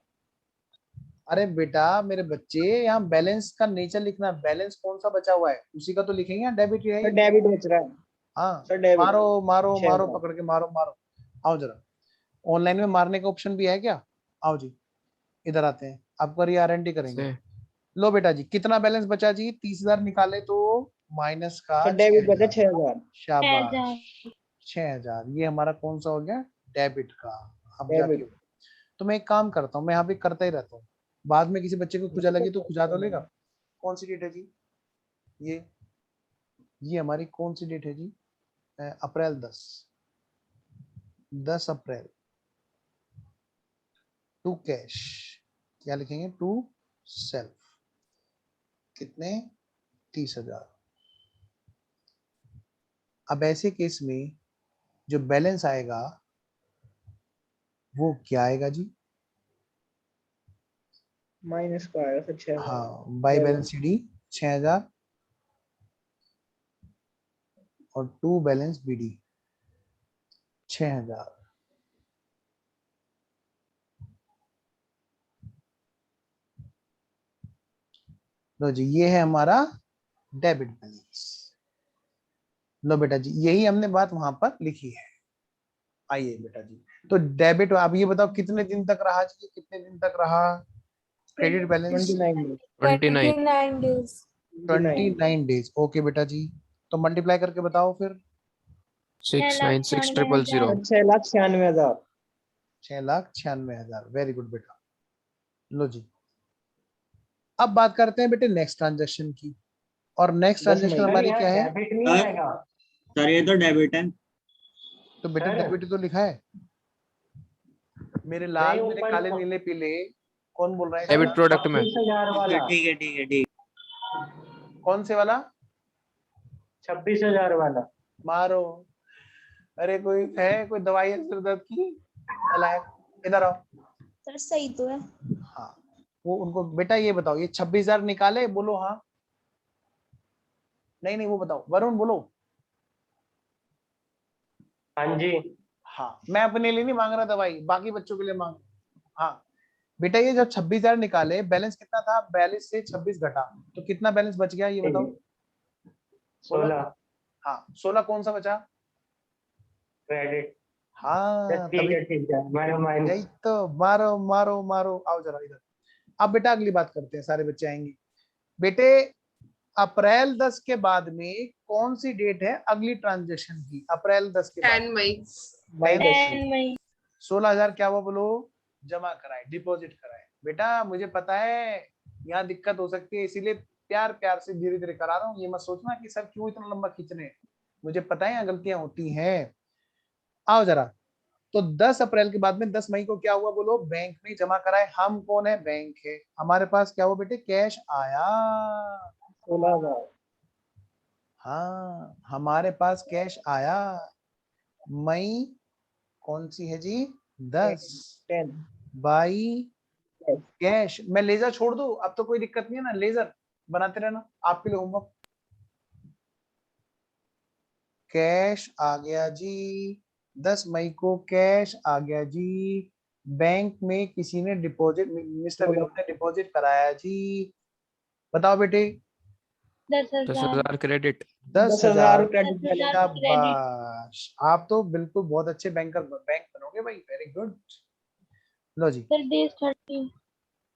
अरे बेटा मेरे बच्चे, यहाँ बैलेंस का नेचर लिखना है, बैलेंस कौन सा बचा हुआ है उसी का तो लिखेंगे, डेबिट सर है। डेबिट बच रहा है। हाँ सर डेबिट मारो मारो 6,000। मारो, पकड़ के मारो मारो। आओ जरा, ऑनलाइन में मारने का ऑप्शन भी है क्या? आओ जी, इधर आते हैं, आपको रीआरएनटी करेंगे। से लो बेटा जी, कितना बैलेंस बचा जी, 30,000 निकाले तो माइनस का सर डेबिट बचा 6,000। 6,000। शाबाश, 6,000 6,000, ये हमारा कौन सा हो गया, डेबिट का। अब डेबिट। जाके तो मैं एक काम करता हूँ, मैं यहाँ पे करता ही रहता हूँ, बाद में किसी बच्चे को खुजा लगी तो खुजा तो लेगा। कौन सी डेट है जी, ये हमारी कौन सी डेट है जी, अप्रैल 10 अप्रैल टू कैश, क्या लिखेंगे, टू सेल्फ, कितने, 30,000। अब ऐसे केस में जो बैलेंस आएगा वो क्या आएगा जी, माइनस का आएगा सर 6,000। हाँ बाई बैलेंस सी 6,000 और टू बैलेंस बीडी 6,000। लो जी, ये है हमारा डेबिट बैलेंस। लो बेटा जी, यही हमने बात वहां पर लिखी है। आइए बेटा जी, तो डेबिट, आप ये बताओ कितने दिन तक रहा जी, कितने दिन तक रहा credit balance? 29 days. 29 29 days. Okay बेटा जी, तो मल्टीप्लाई करके बताओ फिर। 696,000। 6,96,000। 6,96,000, वेरी गुड बेटा। लो जी, अब बात करते हैं बेटे नेक्स्ट ट्रांजेक्शन की, और नेक्स्ट 10 ट्रांजेक्शन मई। हमारी क्या है? डेबिट नहीं आएगा सर ये तो डेबिट है। तो बेटे सर। डेबिट तो लिखा है, मेरे लाल, नहीं, मेरे ऊपर काले नीले पीले, कौन बोल रहा है? डेबिट प्रोडक्ट में 26,000 वाला। ठीक है ठीक है ठीक। कौन से वाला? 26,000 वाला। मारो, अरे कोई है, कोई दवाई है सिर दर्द की? नालायक, इधर आओ। सर सही तो है। हाँ, वो उनको बेटा ये बताओ, ये 26,000 निकाले, बोलो हाँ, नहीं नहीं वो बताओ, वरुण बोलो। हाँ जी। हाँ, मैं अपने लिए नहीं मांग रहा दवाई, बाकी बच्चों के लिए मांग रहा। हाँ बेटा, ये जब 26,000 निकाले, बैलेंस कितना था, 42 से 26 घटा, तो कितना बैलेंस बच गया ये बताओ? 16 हाँ 16, कौन सा बचा? क्रेडिट। हाँ ठीक तभी, है ठीक है, मैंने यही माइनस। तो, मारो मारो मारो, आओ जरा इधर। अब बेटा अगली बात करते हैं, सारे बच्चे आएंगे। बेटे अप्रैल 10 के बाद में कौन सी डेट है अगली ट्रांजेक्शन की, अप्रैल 10 के बाद? 10 मई 10 मई 16,000 क्या हुआ बोलो, जमा कराए, डिपॉजिट कराए। बेटा मुझे पता है यहाँ दिक्कत हो सकती है, इसीलिए प्यार प्यार से धीरे धीरे करा रहा हूँ, ये मत सोचना कि सर क्यों इतना लंबा खींच रहे हैं, मुझे पता है यहाँ गलतियां होती हैं। आओ जरा, तो 10 अप्रैल के बाद में 10 मई को क्या हुआ बोलो, बैंक में जमा कराए। हम कौन है, बैंक है, हमारे पास क्या हुआ बेटे, कैश आया। 16,000। हाँ हमारे पास कैश आया। मई कौन सी है जी, 10 10। By cash. मैं लेजर छोड़ दूं, अब तो कोई दिक्कत नहीं है ना, लेजर बनाते रहना, आपके लिए होमवर्क। कैश आ गया जी, 10 मई को कैश आ गया जी, बैंक में किसी ने डिपॉजिट, मिस्टर विनोद ने डिपॉजिट कराया जी। बताओ बेटे, 10,000 10,000 क्रेडिट। 10,000 credit 10,000 balance. क्रेडिट। शाबाश, आप तो बिल्कुल बहुत अच्छे बैंक बनोगे भाई, वेरी गुड। लो जी, sir days 30।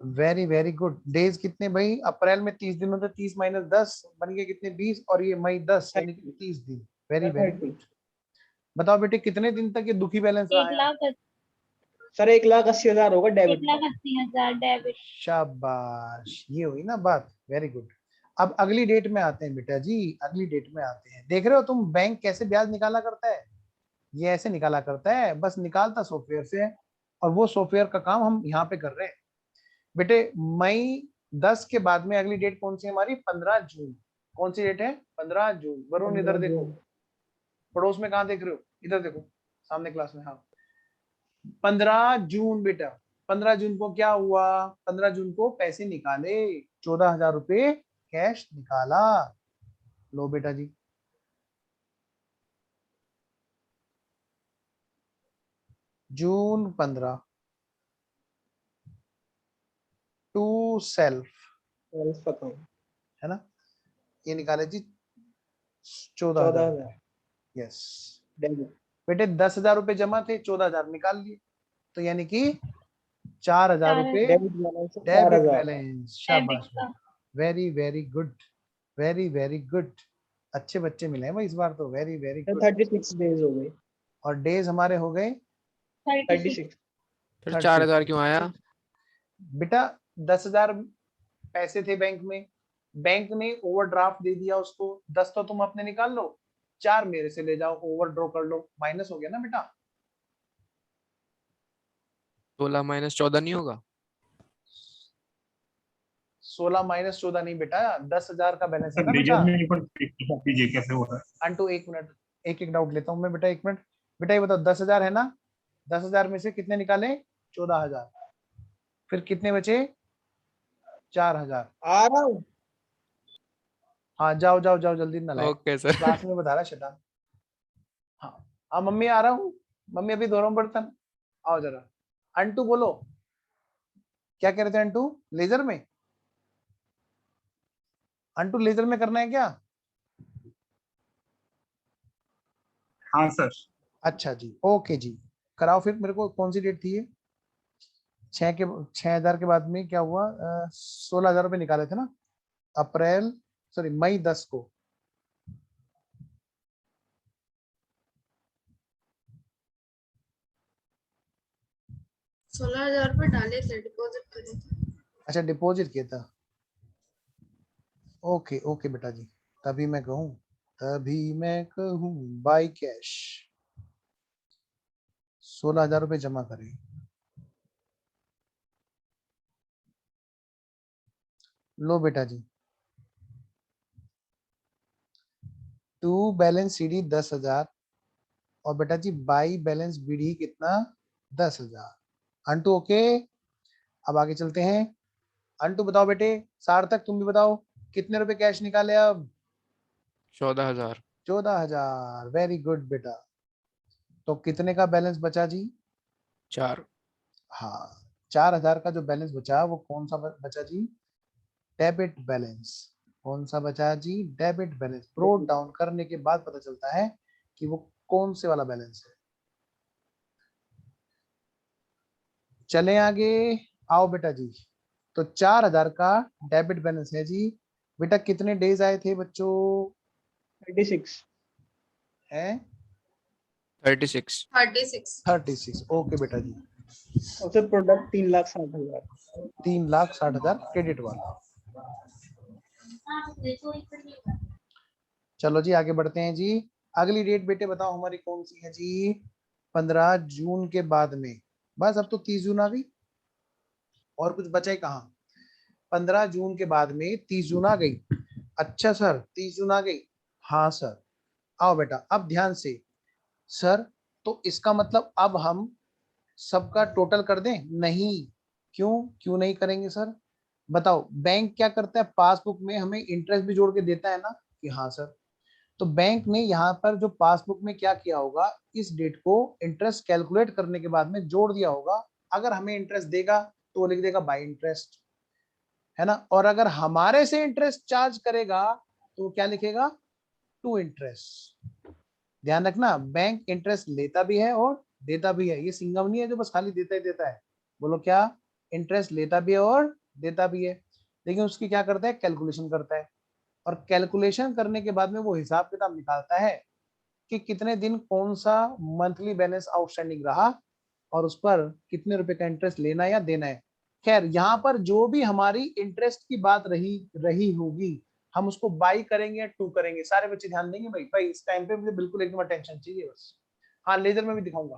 Very very good. Days कितने भाई? अप्रैल में 30 दिन होते, 30 माइनस 10 बन गए कितने? 20, और ये मई 10 यानी कि 30 दिन। Very very 30। गुड। बताओ बेटे कितने दिन तक ये दुखी बैलेंस रहा है? 1,80,000 सर 1,80,000 होगा डेबिट का। 1,80,000 डेबिट। शाबाश, ये हुई ना बात, वेरी गुड। अब अगली डेट में आते हैं बेटा जी, अगली डेट में आते हैं। देख रहे हो तुम बैंक कैसे ब्याज निकाला करता है? ये ऐसे निकाला करता है, बस निकालता सॉफ्टवेयर से है, और वो सॉफ्टवेयर का काम हम यहाँ पे कर रहे हैं। बेटे मई 10 के बाद में अगली डेट कौन सी है हमारी? 15 जून। कौन सी डेट है? 15 जून। वरुण इधर देखो, पड़ोस में कहाँ देख रहे हो? इधर देखो, सामने क्लास में। हाँ, 15 जून बेटा। 15 जून को क्या हुआ? 15 जून को पैसे निकाले, 14,000 रुपए कैश निकाला। लो बेटा जी, जून 15 टू सेल्फ, है ना? ये निकाले जी 14,000 14,000 यस डेबिट। बेटे। 10,000 रुपए जमा थे, 14,000 निकाल लिए, तो यानी कि 4,000 रुपए debit balance debit 4,000। Balance. Debit शाबाश का। बेटा, very very good, very very good. अच्छे बच्चे मिले हैं भाई इस बार तो, very very sir good. 36 days हो गए। और डेज हमारे हो गए 36। 36। फिर 30। 4,000 क्यों आया? बेटा 10,000 पैसे थे बैंक में, बैंक ने ओवरड्राफ्ट दे दिया उसको। 10 तो तुम अपने निकाल लो, 4 मेरे से ले जाओ, ओवरड्रॉ कर लो, माइनस हो गया ना बेटा। 16 माइनस 14 नहीं होगा? 16 माइनस 14 नहीं बेटा, 10,000 का बैलेंस है ना लीजिए बेटा। नहीं, पर कीजिए कैसे हो रहा है। अंटू एक मिनट, एक एक डाउट लेता हूँ मैं बेटा, एक मिनट। बेटा ये बताओ 10,000 है ना? 10,000 में से कितने निकाले? 14,000। फिर कितने बचे? 4,000। आ रहा हूँ। हाँ जाओ जाओ जाओ जल्दी ना लाए, ओके सर। क्लास में बता रहा शैतान। हाँ हाँ मम्मी आ रहा हूँ, मम्मी अभी धो रहा हूँ बर्तन, आओ जरा। अंटू बोलो, क्या कह रहे थे अंटू? लेजर में? अंटू लेजर में करना है क्या? हाँ सर। अच्छा जी, ओके जी, कराओ फिर। मेरे को कौन सी डेट थी ये? 6,000 के बाद में क्या हुआ? 16,000 रुपए निकाले थे ना, अप्रैल सॉरी मई 10 को। 16,000 रुपए डाले थे, डिपॉजिट करे थे। अच्छा डिपॉजिट किया था, ओके ओके बेटा जी। तभी मैं कहूँ बाय कैश 16,000 रुपए जमा करें। लो बेटा जी, टू बैलेंस सीडी 10,000, और बेटा जी बाई बैलेंस बीडी कितना? 10,000। अंटू ओके, अब आगे चलते हैं। अंटू बताओ बेटे, सार्थक तुम भी बताओ, कितने रुपए कैश निकाले अब? 14,000। 14,000, वेरी गुड बेटा। तो कितने का बैलेंस बचा जी? 4। हाँ, 4,000 का जो बैलेंस बचा वो कौन सा बचा जी? Debit balance. कौन सा बचा जी? Debit balance. ब्रोट डाउन करने के बाद पता चलता है कि वो कौन से वाला बैलेंस है। चले आगे, आओ बेटा जी। तो 4,000 का डेबिट बैलेंस है जी। बेटा कितने डेज आए थे बच्चों? 36। है 36। 36। 36, ओके बेटा जी। और सर प्रोडक्ट 3,60,000। 3,60,000 क्रेडिट वाला। चलो जी आगे बढ़ते हैं जी। अगली डेट बेटे बताओ हमारी कौन सी है जी? 15 जून के बाद में। बस अब तो 30 जून आ गई, और कुछ बचा ही कहाँ? 15 जून के बाद में 30 जून आ गई। अच्छा सर 30 जून आ गई, हाँ सर। आओ बेटा अब ध्यान से। सर तो इसका मतलब अब हम सबका टोटल कर दें? नहीं, क्यों क्यों नहीं करेंगे सर? बताओ, बैंक क्या करता है? पासबुक में हमें इंटरेस्ट भी जोड़ के देता है ना, कि हाँ सर। तो बैंक ने यहाँ पर जो पासबुक में क्या किया होगा, इस डेट को इंटरेस्ट कैलकुलेट करने के बाद में जोड़ दिया होगा। अगर हमें इंटरेस्ट देगा तो वो लिख देगा बाय इंटरेस्ट, है ना? और अगर हमारे से इंटरेस्ट चार्ज करेगा तो वो क्या लिखेगा, टू इंटरेस्ट। ध्यान रखना, बैंक इंटरेस्ट लेता भी है और देता भी है, ये सिंगम नहीं है जो बस खाली देता ही देता है। बोलो क्या, इंटरेस्ट लेता भी है और देता भी है, लेकिन उसकी क्या करता है, कैलकुलेशन करता है, और कैलकुलेशन करने के बाद में वो हिसाब किताब निकालता है कि कितने दिन कौन सा मंथली बैलेंस आउटस्टैंडिंग रहा और उस पर कितने रुपए का इंटरेस्ट लेना या देना है। खैर यहाँ पर जो भी हमारी इंटरेस्ट की बात रही होगी, हम उसको बाई करेंगे या टू करेंगे। सारे बच्चे ध्यान देंगे भाई, भाई इस टाइम पे मुझे बिल्कुल एकदम अटेंशन चाहिए बस। हाँ लेजर में भी दिखाऊंगा।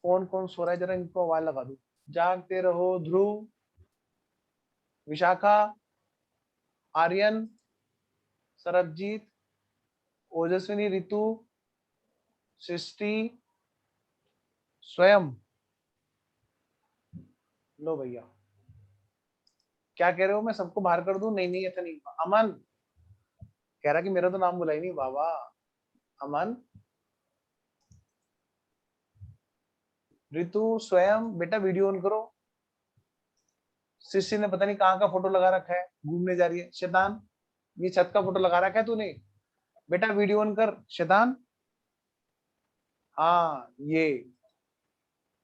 कौन कौन सो रहा है, जरा इनको आवाज लगा दो। जागते रहो, ध्रुव, विशाखा, आर्यन, सरबजीत, ओजस्विनी, ऋतु, सृष्टि, स्वयं। लो भैया, क्या कह रहे हो, मैं सबको बाहर कर दूं? नहीं नहीं ऐसा नहीं। अमन कह रहा कि मेरा तो नाम बुला ही नहीं बाबा। अमन, ऋतु, स्वयं, बेटा वीडियो ऑन करो। शिष्य ने पता नहीं कहाँ का फोटो लगा रखा है, घूमने जा रही है शैतान। ये छत का फोटो लगा रखा है तूने, बेटा वीडियो ऑन कर शैतान। हाँ ये,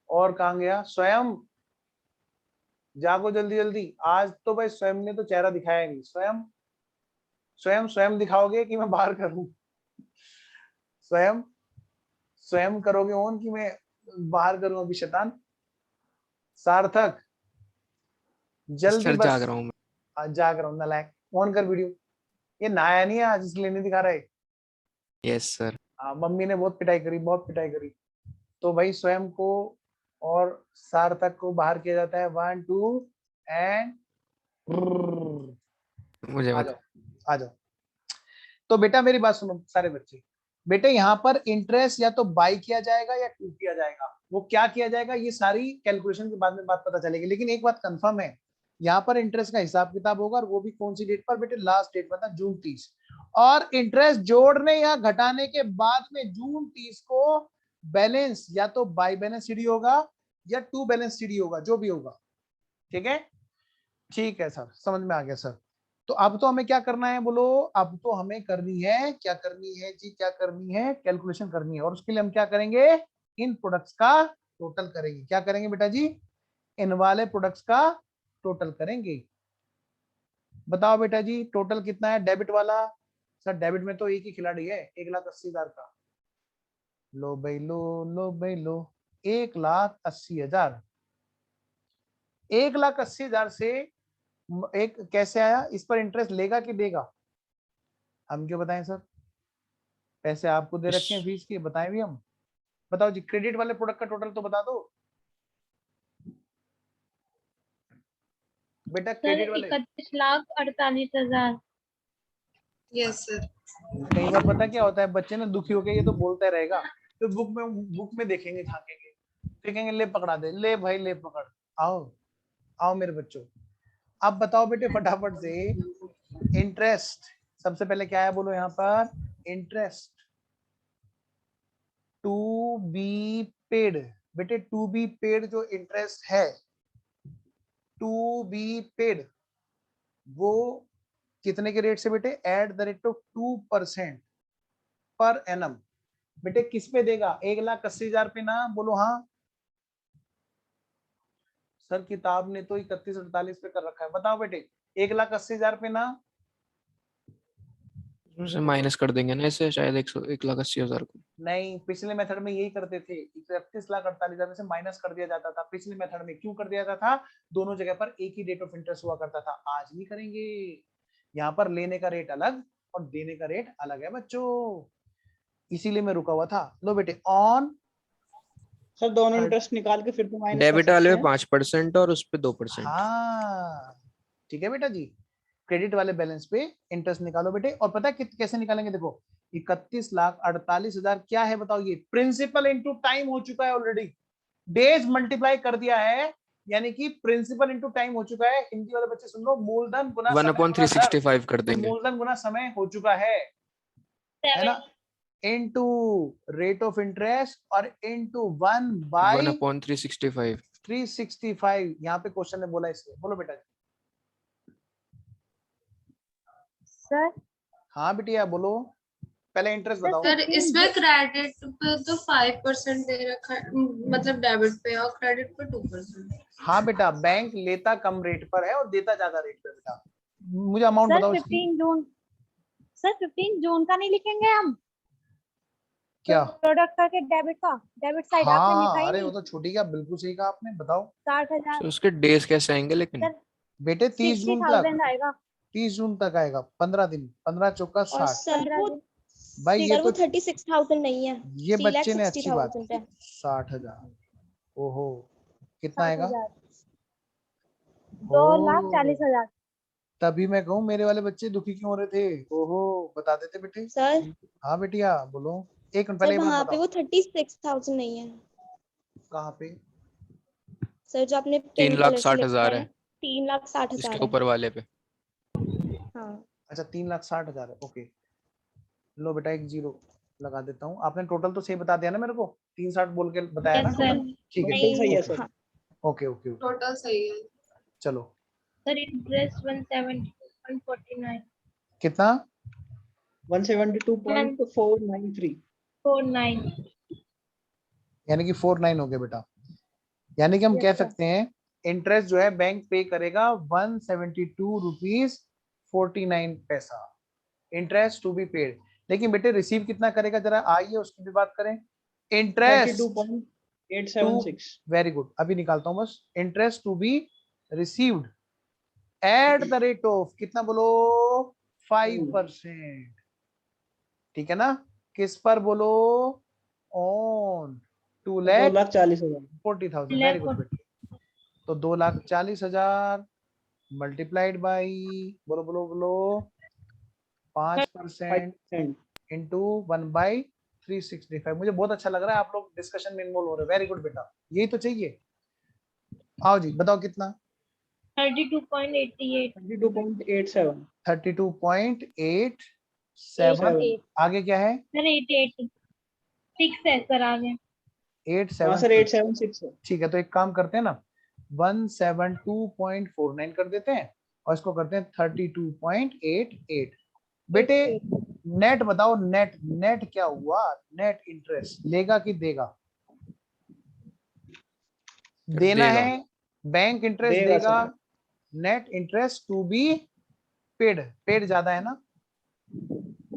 और कहाँ गया स्वयं, जागो जल्दी जल्दी। आज तो भाई स्वयं ने तो चेहरा दिखाया नहीं। स्वयं, स्वयं स्वयं दिखाओगे कि मैं बाहर करूं? स्वयं, स्वयं करोगे ऑन कि मैं बाहर करूं अभी शैतान? सार्थक जल्दी सर बस। जाग रहा हूँ मैं। जाग रहा हूँ नालायक, ऑन कर वीडियो। ये नहाया नहीं है आज इसलिए नहीं दिखा रहे। Yes sir. मम्मी ने बहुत पिटाई करी, बहुत पिटाई करी। तो भाई स्वयं को और सार्थक को बाहर किया जाता है। 1 2 एंड मुझे आ बता। जाओ, आ जाओ। तो बेटा मेरी बात सुनो सारे बच्चे, बेटे यहाँ पर इंटरेस्ट या तो बाई किया जाएगा या टू किया जाएगा। वो क्या किया जाएगा ये सारी कैलकुलेशन के बाद में बात पता चलेगी, लेकिन एक बात कंफर्म है, यहाँ पर इंटरेस्ट का हिसाब किताब होगा, और वो भी कौन सी डेट पर बेटे, लास्ट डेट पर था जून 30। और इंटरेस्ट जोड़ने या घटाने के बाद में जून 30 को बैलेंस या तो बाई बैलेंस सीडी होगा या टू बैलेंस सीडी होगा, जो भी होगा। ठीक है, ठीक है सर, समझ में आ गया सर। तो अब तो हमें क्या करना है बोलो, अब तो हमें करनी है, क्या करनी है जी, क्या करनी है, कैलकुलेशन करनी है। और उसके लिए हम क्या करेंगे, इन प्रोडक्ट्स का टोटल करेंगे। क्या करेंगे बेटा जी, इन वाले प्रोडक्ट्स का टोटल करेंगे। बताओ बेटा जी टोटल कितना है डेबिट वाला? सर डेबिट में तो एक ही खिलाड़ी है, 1,80,000 का। लो भाई लो, लो भाई लो, 1,80,000। 1,80,000 से एक कैसे आया, इस पर इंटरेस्ट लेगा कि देगा? हम क्यों बताएं सर, पैसे आपको दे रखे हैं फीस के, बताएं भी हम। बताओ जी क्रेडिट वाले प्रोडक्ट का टोटल तो बता दो बेटा, सर क्रेडिट वाले। 31,48,000। Yes sir. कई बार पता क्या होता है, बच्चे ना दुखी होके ये तो बोलता रहेगा, तो बुक में देखेंगे, झांकेंगे, देखेंगे, ले पकड़ा दे, ले भाई ले पकड़। आओ आओ मेरे बच्चों, अब बताओ बेटे फटाफट से, इंटरेस्ट सबसे पहले क्या है बोलो यहाँ पर, इंटरेस्ट टू बी पेड। बेटे टू बी पेड जो इंटरेस्ट है, टू बी पेड, वो कितने के रेट से बेटे, eight the rate of 2% per annum. बेटे किस पे देगा, 1,80,000 पे ना, बोलो हाँ। सर किताब ने तो 31,48 पे कर रखा है, बताओ बेटे 1,80,000 पे ना। उसमें माइनस कर देंगे ना इसे, शायद 1,80,000 को। नहीं, पिछले मेथड में यही करते थे, 31,48,000 में से माइनस कर दिया जाता था पिछले मेथड में। क्यों कर दिया जाता था, दोनों जगह पर एक ही रेट ऑफ इंटरेस्ट हुआ करता था। आज नहीं करेंगे, यहाँ पर लेने का रेट अलग और देने का रेट अलग है बच्चों, इसीलिए मैं रुका हुआ था। लो बेटे ऑन, सर दोनों इंटरेस्ट निकाल के फिर तो माइनस कर डेबिट वाले सकते में हैं। 5% और उस पे 2%। हाँ ठीक है बेटा जी, क्रेडिट वाले बैलेंस पे इंटरेस्ट निकालो बेटे। और पता है कैसे निकालेंगे, देखो 31,48,000 क्या है बताओ, ये प्रिंसिपल इनटू टाइम हो चुका है ऑलरेडी, डेज मल्टीप्लाई कर दिया है, यानी कि प्रिंसिपल इनटू टाइम हो चुका है। हिंदी वाले बच्चे सुन लो, मूलधन गुना समय गुना दर, 1/365 कर तो देंगे। मूलधन गुना समय हो चुका है ना, इनटू रेट ऑफ इंटरेस्ट और इनटू 1/365। 1/365। यहाँ पे क्वेश्चन ने बोला इसलिए, बोलो बेटा जी। सर हाँ बिटिया बोलो, पहले इंटरेस्ट बताओ। सर इसमें क्रेडिट पे तो 5% दे रखा है, मतलब डेबिट पे, और क्रेडिट पे 2%। हाँ बेटा, बैंक लेता कम रेट पर है और देता ज्यादा रेट पे बेटा। मुझे अमाउंट सर बताओ इसकी। 15 जून, सर 15 जून का नहीं लिखेंगे हम? क्या? प्रोडक्ट करके डेबिट का, डेबिट साइड आपने लिखा हाँ ही अरे नहीं। वो तो छोटी क्या, बिल्कुल सही कहा आपने, बताओ। 60,000 तो उसके डेज कैसे आएंगे लेकिन? सर, बेटे 30 जून तक, 60,000 आएगा 30 जून तक आएगा, 15 दिन, 15 चौका और 60। सर 15 वो दिन। भाई ये सर वो तो 36,000 नहीं है, ये बच्चे ने अच्छी बात 3,60,000 है। 60,000। ओहो, कितना आएगा? 60,000, ओ 2,40,000। तभी मैं कहूँ मेरे वाले बच्चे दुखी क्यों हो रहे थे। ओहो, बता देते बेटे। सर हाँ बेटिया बोलो। एक मिनट सर पहले एक बात वहाँ पे बताओ, वो 36,000 नहीं है कहाँ पे? सर, जो आपने पिंक कलर से 3,60,000 लिखा है, है 3,60,000 इसके है। ऊपर वाले पे। हाँ अच्छा 3,60,000 है, ओके। लो बेटा एक जीरो लगा देता हूँ। आपने टोटल तो सही बता दिया ना मेरे को, 360 बोल के बताया ना यस सर। टोटल? ठीक है बिल्कुल सही है ओके सर। हाँ ओके ओके ओके, टोटल सही है। चलो। सर इंटरेस्ट 170.49 कितना? 172.493। 49। यानी कि 49 हो गया बेटा। यानी कि हम कह Yes, sir. सकते हैं इंटरेस्ट जो है बैंक पे करेगा 172 रुपीज 49 पैसा, इंटरेस्ट टू बी पेड। लेकिन बेटे रिसीव कितना करेगा, जरा आइए उसकी भी बात करें। इंटरेस्ट 32.876। वेरी गुड, अभी निकालता हूं बस। Interest to be received at the rate of कितना बोलो, 5%। ठीक है ना? किस पर बोलो? ऑन 2,40,000। 2,40,000। वेरी गुड बेटे। तो 2,40,000 मल्टीप्लाइड बाई, बोलो बोलो बोलो, 5% 5%। इंटू 1/365। मुझे बहुत अच्छा लग रहा है, आप लोग डिस्कशन में इन्वॉल्व हो रहे हैं। वेरी गुड बेटा, यही तो चाहिए। आओ जी बताओ कितना? 32.88। 32.87। 32.87। आगे क्या है? सर 886 है सर आगे। हाँ सर 876। 876 है। ठीक है, तो एक काम करते हैं ना, 172.49 कर देते हैं और इसको करते हैं 32.88। बेटे नेट बताओ, नेट नेट क्या हुआ? नेट इंटरेस्ट लेगा कि देगा? देना देगा। है, बैंक इंटरेस्ट देगा देगा। Sir. Net interest to be paid, paid ज्यादा है ना,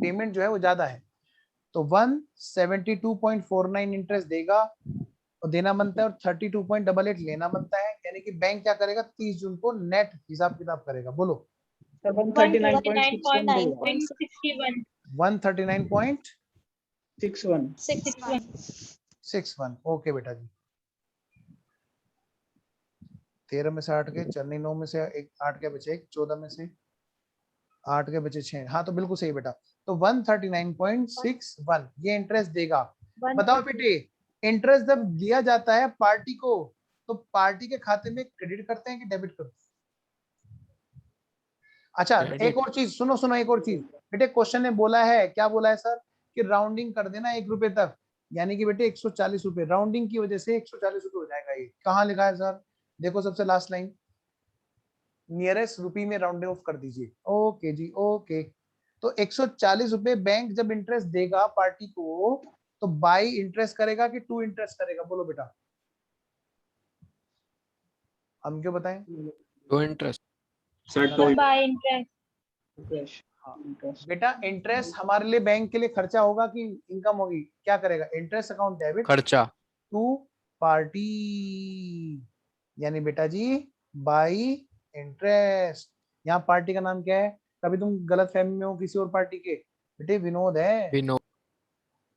पेमेंट जो है वो ज्यादा है। तो 172.49 इंटरेस्ट देगा और देना बनता है, और 32.88 लेना बनता है। यानी कि बैंक क्या करेगा, 30 जून को नेट हिसाब किताब करेगा। बोलो। सर 139.61 देगा। 139.61। 139.61। 61। ओके बेटा जी। 13 में से 8 के, चलनी 9 में से एक 8 के बचे, एक 14 में से 8 के बचे 6। हाँ तो बिल्कुल सही बेटा। तो 139.61 ये इंटरेस्ट देगा। बताओ बेटे, इंटरेस्ट जब दिया जाता है पार्टी को, तो पार्टी के खाते में क्रेडिट करते हैं कि डेबिट करते हैं? अच्छा एक और चीज सुनो सुनो, एक और चीज बेटे, क्वेश्चन ने बोला है, क्या बोला है सर, कि राउंडिंग कर देना 1 रुपए तक। यानी कि बेटे 140 रुपए, राउंडिंग की वजह से 140 रुपए हो जाएगा। ये कहाँ लिखा है सर? देखो सबसे लास्ट लाइन, नियरेस्ट रुपी में राउंड ऑफ कर दीजिए। ओके जी ओके। तो 140 रुपए बैंक जब इंटरेस्ट देगा पार्टी को, तो बाई इंटरेस्ट करेगा कि टू इंटरेस्ट करेगा? बोलो बेटा, हम क्यों बताएं? दो इंटरेस्ट। सर तो बाय इंटरेस्ट। इंटरेस्ट। बेटा इंटरेस्ट हमारे लिए बैंक के लिए खर्चा होगा कि इनकम होगी? क्या करेगा? इंटरेस्ट अकाउंट डेबिट खर्चा। टू पार्टी, यानी बेटा जी बाई इंटरेस्ट। यहाँ पार्टी का नाम क्या है? कभी तुम गलत फहमी में हो किसी और पार्टी के? बेटे विनोद है। विनोद।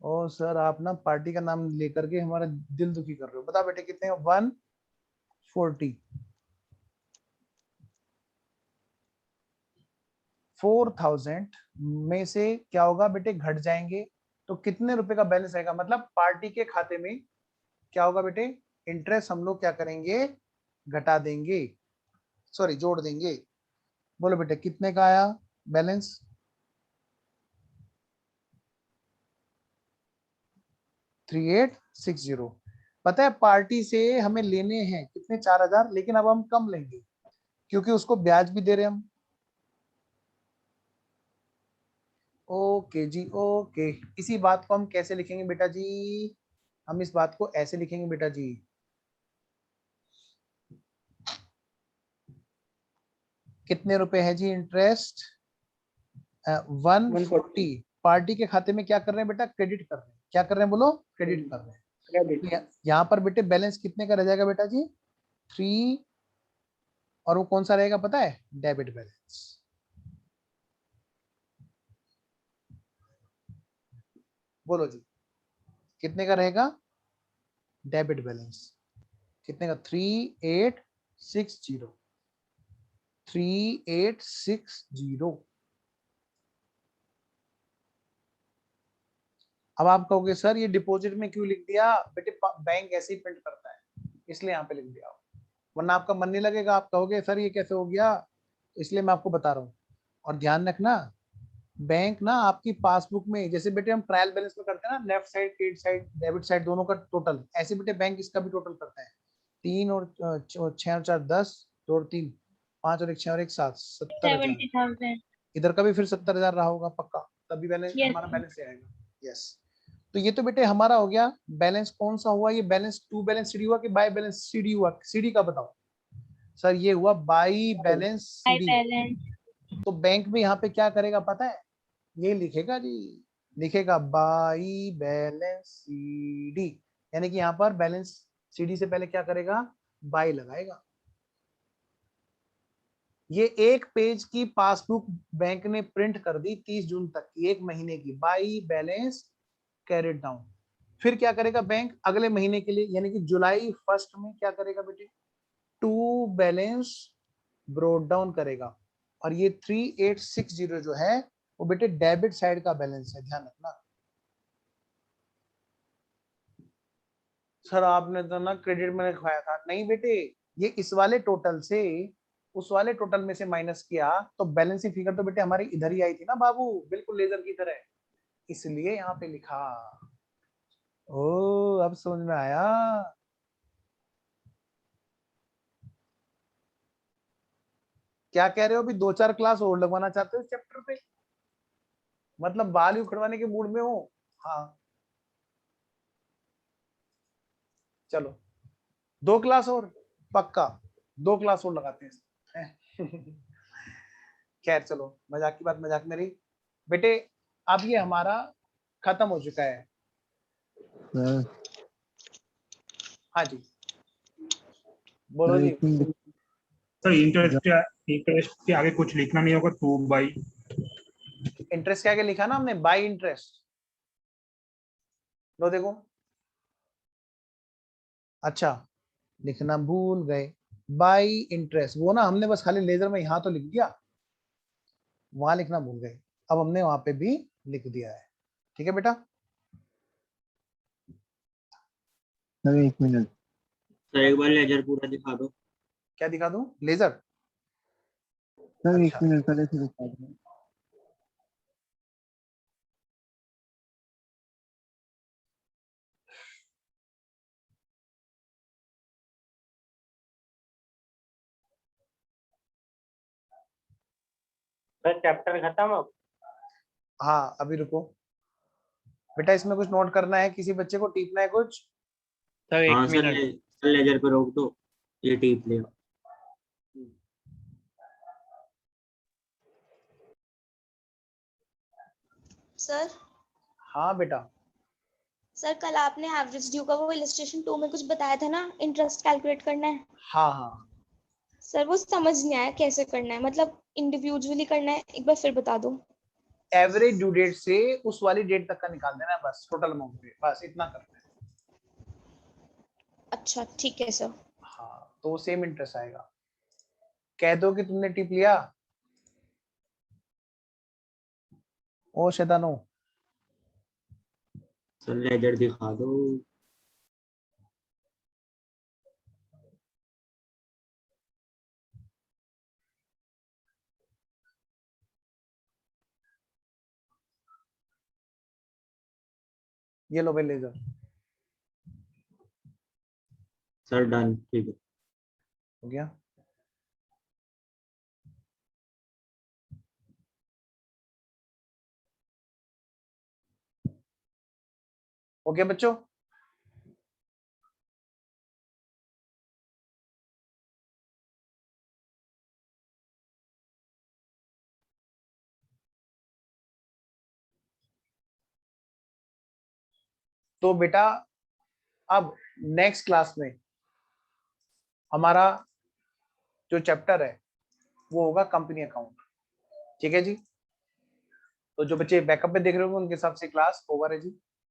ओ सर आप ना पार्टी का नाम लेकर के हमारा दिल दुखी कर रहे हो। बता बेटे कितने? 140। 4,000 में से क्या होगा बेटे, घट जाएंगे तो कितने रुपए का बैलेंस आएगा? मतलब पार्टी के खाते में क्या होगा बेटे, इंटरेस्ट हम लोग क्या करेंगे, घटा देंगे, सॉरी जोड़ देंगे। बोलो बेटे कितने का आया बैलेंस? 3860। पता है पार्टी से हमें लेने हैं कितने? 4,000, लेकिन अब हम कम लेंगे क्योंकि उसको ब्याज भी दे रहे हैं हम। ओके जी, ओके। इसी बात को हम कैसे लिखेंगे बेटा जी? हम इस बात को ऐसे लिखेंगे बेटा जी, कितने रुपए है जी इंटरेस्ट? 140। पार्टी के खाते में क्या कर रहे हैं बेटा? क्रेडिट कर रहे हैं। क्या कर रहे हैं बोलो? क्रेडिट कर रहे हैं। क्रेडिट। यहाँ पर बेटे बैलेंस कितने का रह जाएगा बेटा जी? 3। और वो कौन सा रहेगा पता है? Debit balance. बोलो जी, कितने का रहेगा? डेबिट बैलेंस कितने का? 3860। 3860। अब आप कहोगे सर ये डिपॉजिट में क्यों लिख दिया? बेटे बैंक ऐसे ही प्रिंट करता है, इसलिए यहाँ पे लिख दिया, वरना आपका मन नहीं लगेगा, आप कहोगे सर ये कैसे हो गया, इसलिए मैं आपको बता रहा हूँ। और ध्यान रखना, बैंक ना आपकी पासबुक में, जैसे बेटे हम ट्रायल बैलेंस में करते हैं ना, left side credit side debit side दोनों का टोटल, ऐसे बेटे बैंक इसका भी टोटल करता है। 3 और 6 और 4 10, 2 और 3 5 और 1 6 और 1 7, 70,000। 70,000। इधर का भी फिर 70,000 रहा होगा पक्का, तभी बैलेंस Yes, हमारा sir. बैलेंस आएगा। यस, तो ये तो बेटे हमारा हो गया। बैलेंस कौन सा हुआ? ये बैलेंस टू बैलेंस सीडी हुआ कि बाय बैलेंस सीडी हुआ? सीडी का बताओ सर। ये हुआ by balance high CD. Balance. तो बैंक में यहाँ पे क्या करेगा पता है? ये लिखेगा जी, लिखेगा बाई बैलेंस सीडी, यानी कि यहाँ पर बैलेंस सीडी से पहले क्या करेगा? बाई लगाएगा। ये एक पेज की पासबुक बैंक ने प्रिंट कर दी 30 जून तक की, एक महीने की, बाई बैलेंस कैरिड डाउन। फिर क्या करेगा बैंक? अगले महीने के लिए यानी कि जुलाई 1 में क्या करेगा बेटे? टू बैलेंस ब्रोड डाउन करेगा। और ये 3860 जो है वो बेटे डेबिट साइड का बैलेंस है, ध्यान रखना। सर आपने तो ना क्रेडिट में लिखवाया था। नहीं बेटे, ये इस वाले टोटल से उस वाले टोटल में से माइनस किया तो बैलेंसिंग फिगर तो बेटे हमारी इधर ही आई थी ना बाबू, बिल्कुल लेजर की तरह, इसलिए यहाँ पे लिखा। ओ अब समझ में आया। क्या कह रहे हो? अभी 2-4 क्लास और लगवाना चाहते हो इस चैप्टर पे? मतलब बाल ही उखड़वाने के मूड में हो? हाँ चलो 2 क्लास और, पक्का 2 क्लास और लगाते हैं। खैर चलो, मजाक की बात मजाक में रही। बेटे अब ये हमारा खत्म हो चुका है। हाँ जी बोलो जी। सर इंटरेस्ट के आगे कुछ लिखना नहीं होगा, 2 बाई। इंटरेस्ट के आगे लिखा ना हमने, बाई इंटरेस्ट। लो देखो, अच्छा लिखना भूल गए, बाई इंटरेस्ट। वो ना हमने बस खाली लेजर में यहाँ तो लिख दिया, वहां लिखना भूल गए। अब हमने वहां पे भी लिख दिया है। ठीक है बेटा? एक मिनट सर एक बार लेजर पूरा दिखा दो। क्या दिखा दूं? लेजर? सर, अच्छा। 1 मिनट पहले से दिखा दो। सर चैप्टर खत्म अब? हाँ अभी रुको बेटा, इसमें कुछ नोट करना है, किसी बच्चे को टीपना है कुछ? सर हाँ 1 सर, मिनट। लेजर पे रोक दो, ये टीप लेगा। सर हाँ बेटा। सर कल आपने एवरेज ड्यू का वो इलस्ट्रेशन 2 में कुछ बताया था ना, इंटरेस्ट कैलकुलेट करना है। हाँ हाँ सर वो समझ नहीं आया कैसे करना है, मतलब इंडिविजुअली करना है, एक बार फिर बता दो। एवरेज ड्यू डेट से उस वाली डेट तक का निकाल देना है, बस टोटल अमाउंट पे, बस इतना करना है। अच्छा ठीक है सर। हाँ तो सेम इंटरेस्ट आएगा। कह दो कि तुमने टिप लिया। ओ शैतानो, सर लेजर दिखा दो। ये लो भाई लेजर। सर डन, ठीक है। हो गया। ओके बच्चों, तो बेटा अब नेक्स्ट क्लास में हमारा जो चैप्टर है वो होगा कंपनी अकाउंट। ठीक है जी, तो जो बच्चे बैकअप में देख रहे होंगे उनके हिसाब से क्लास ओवर है जी।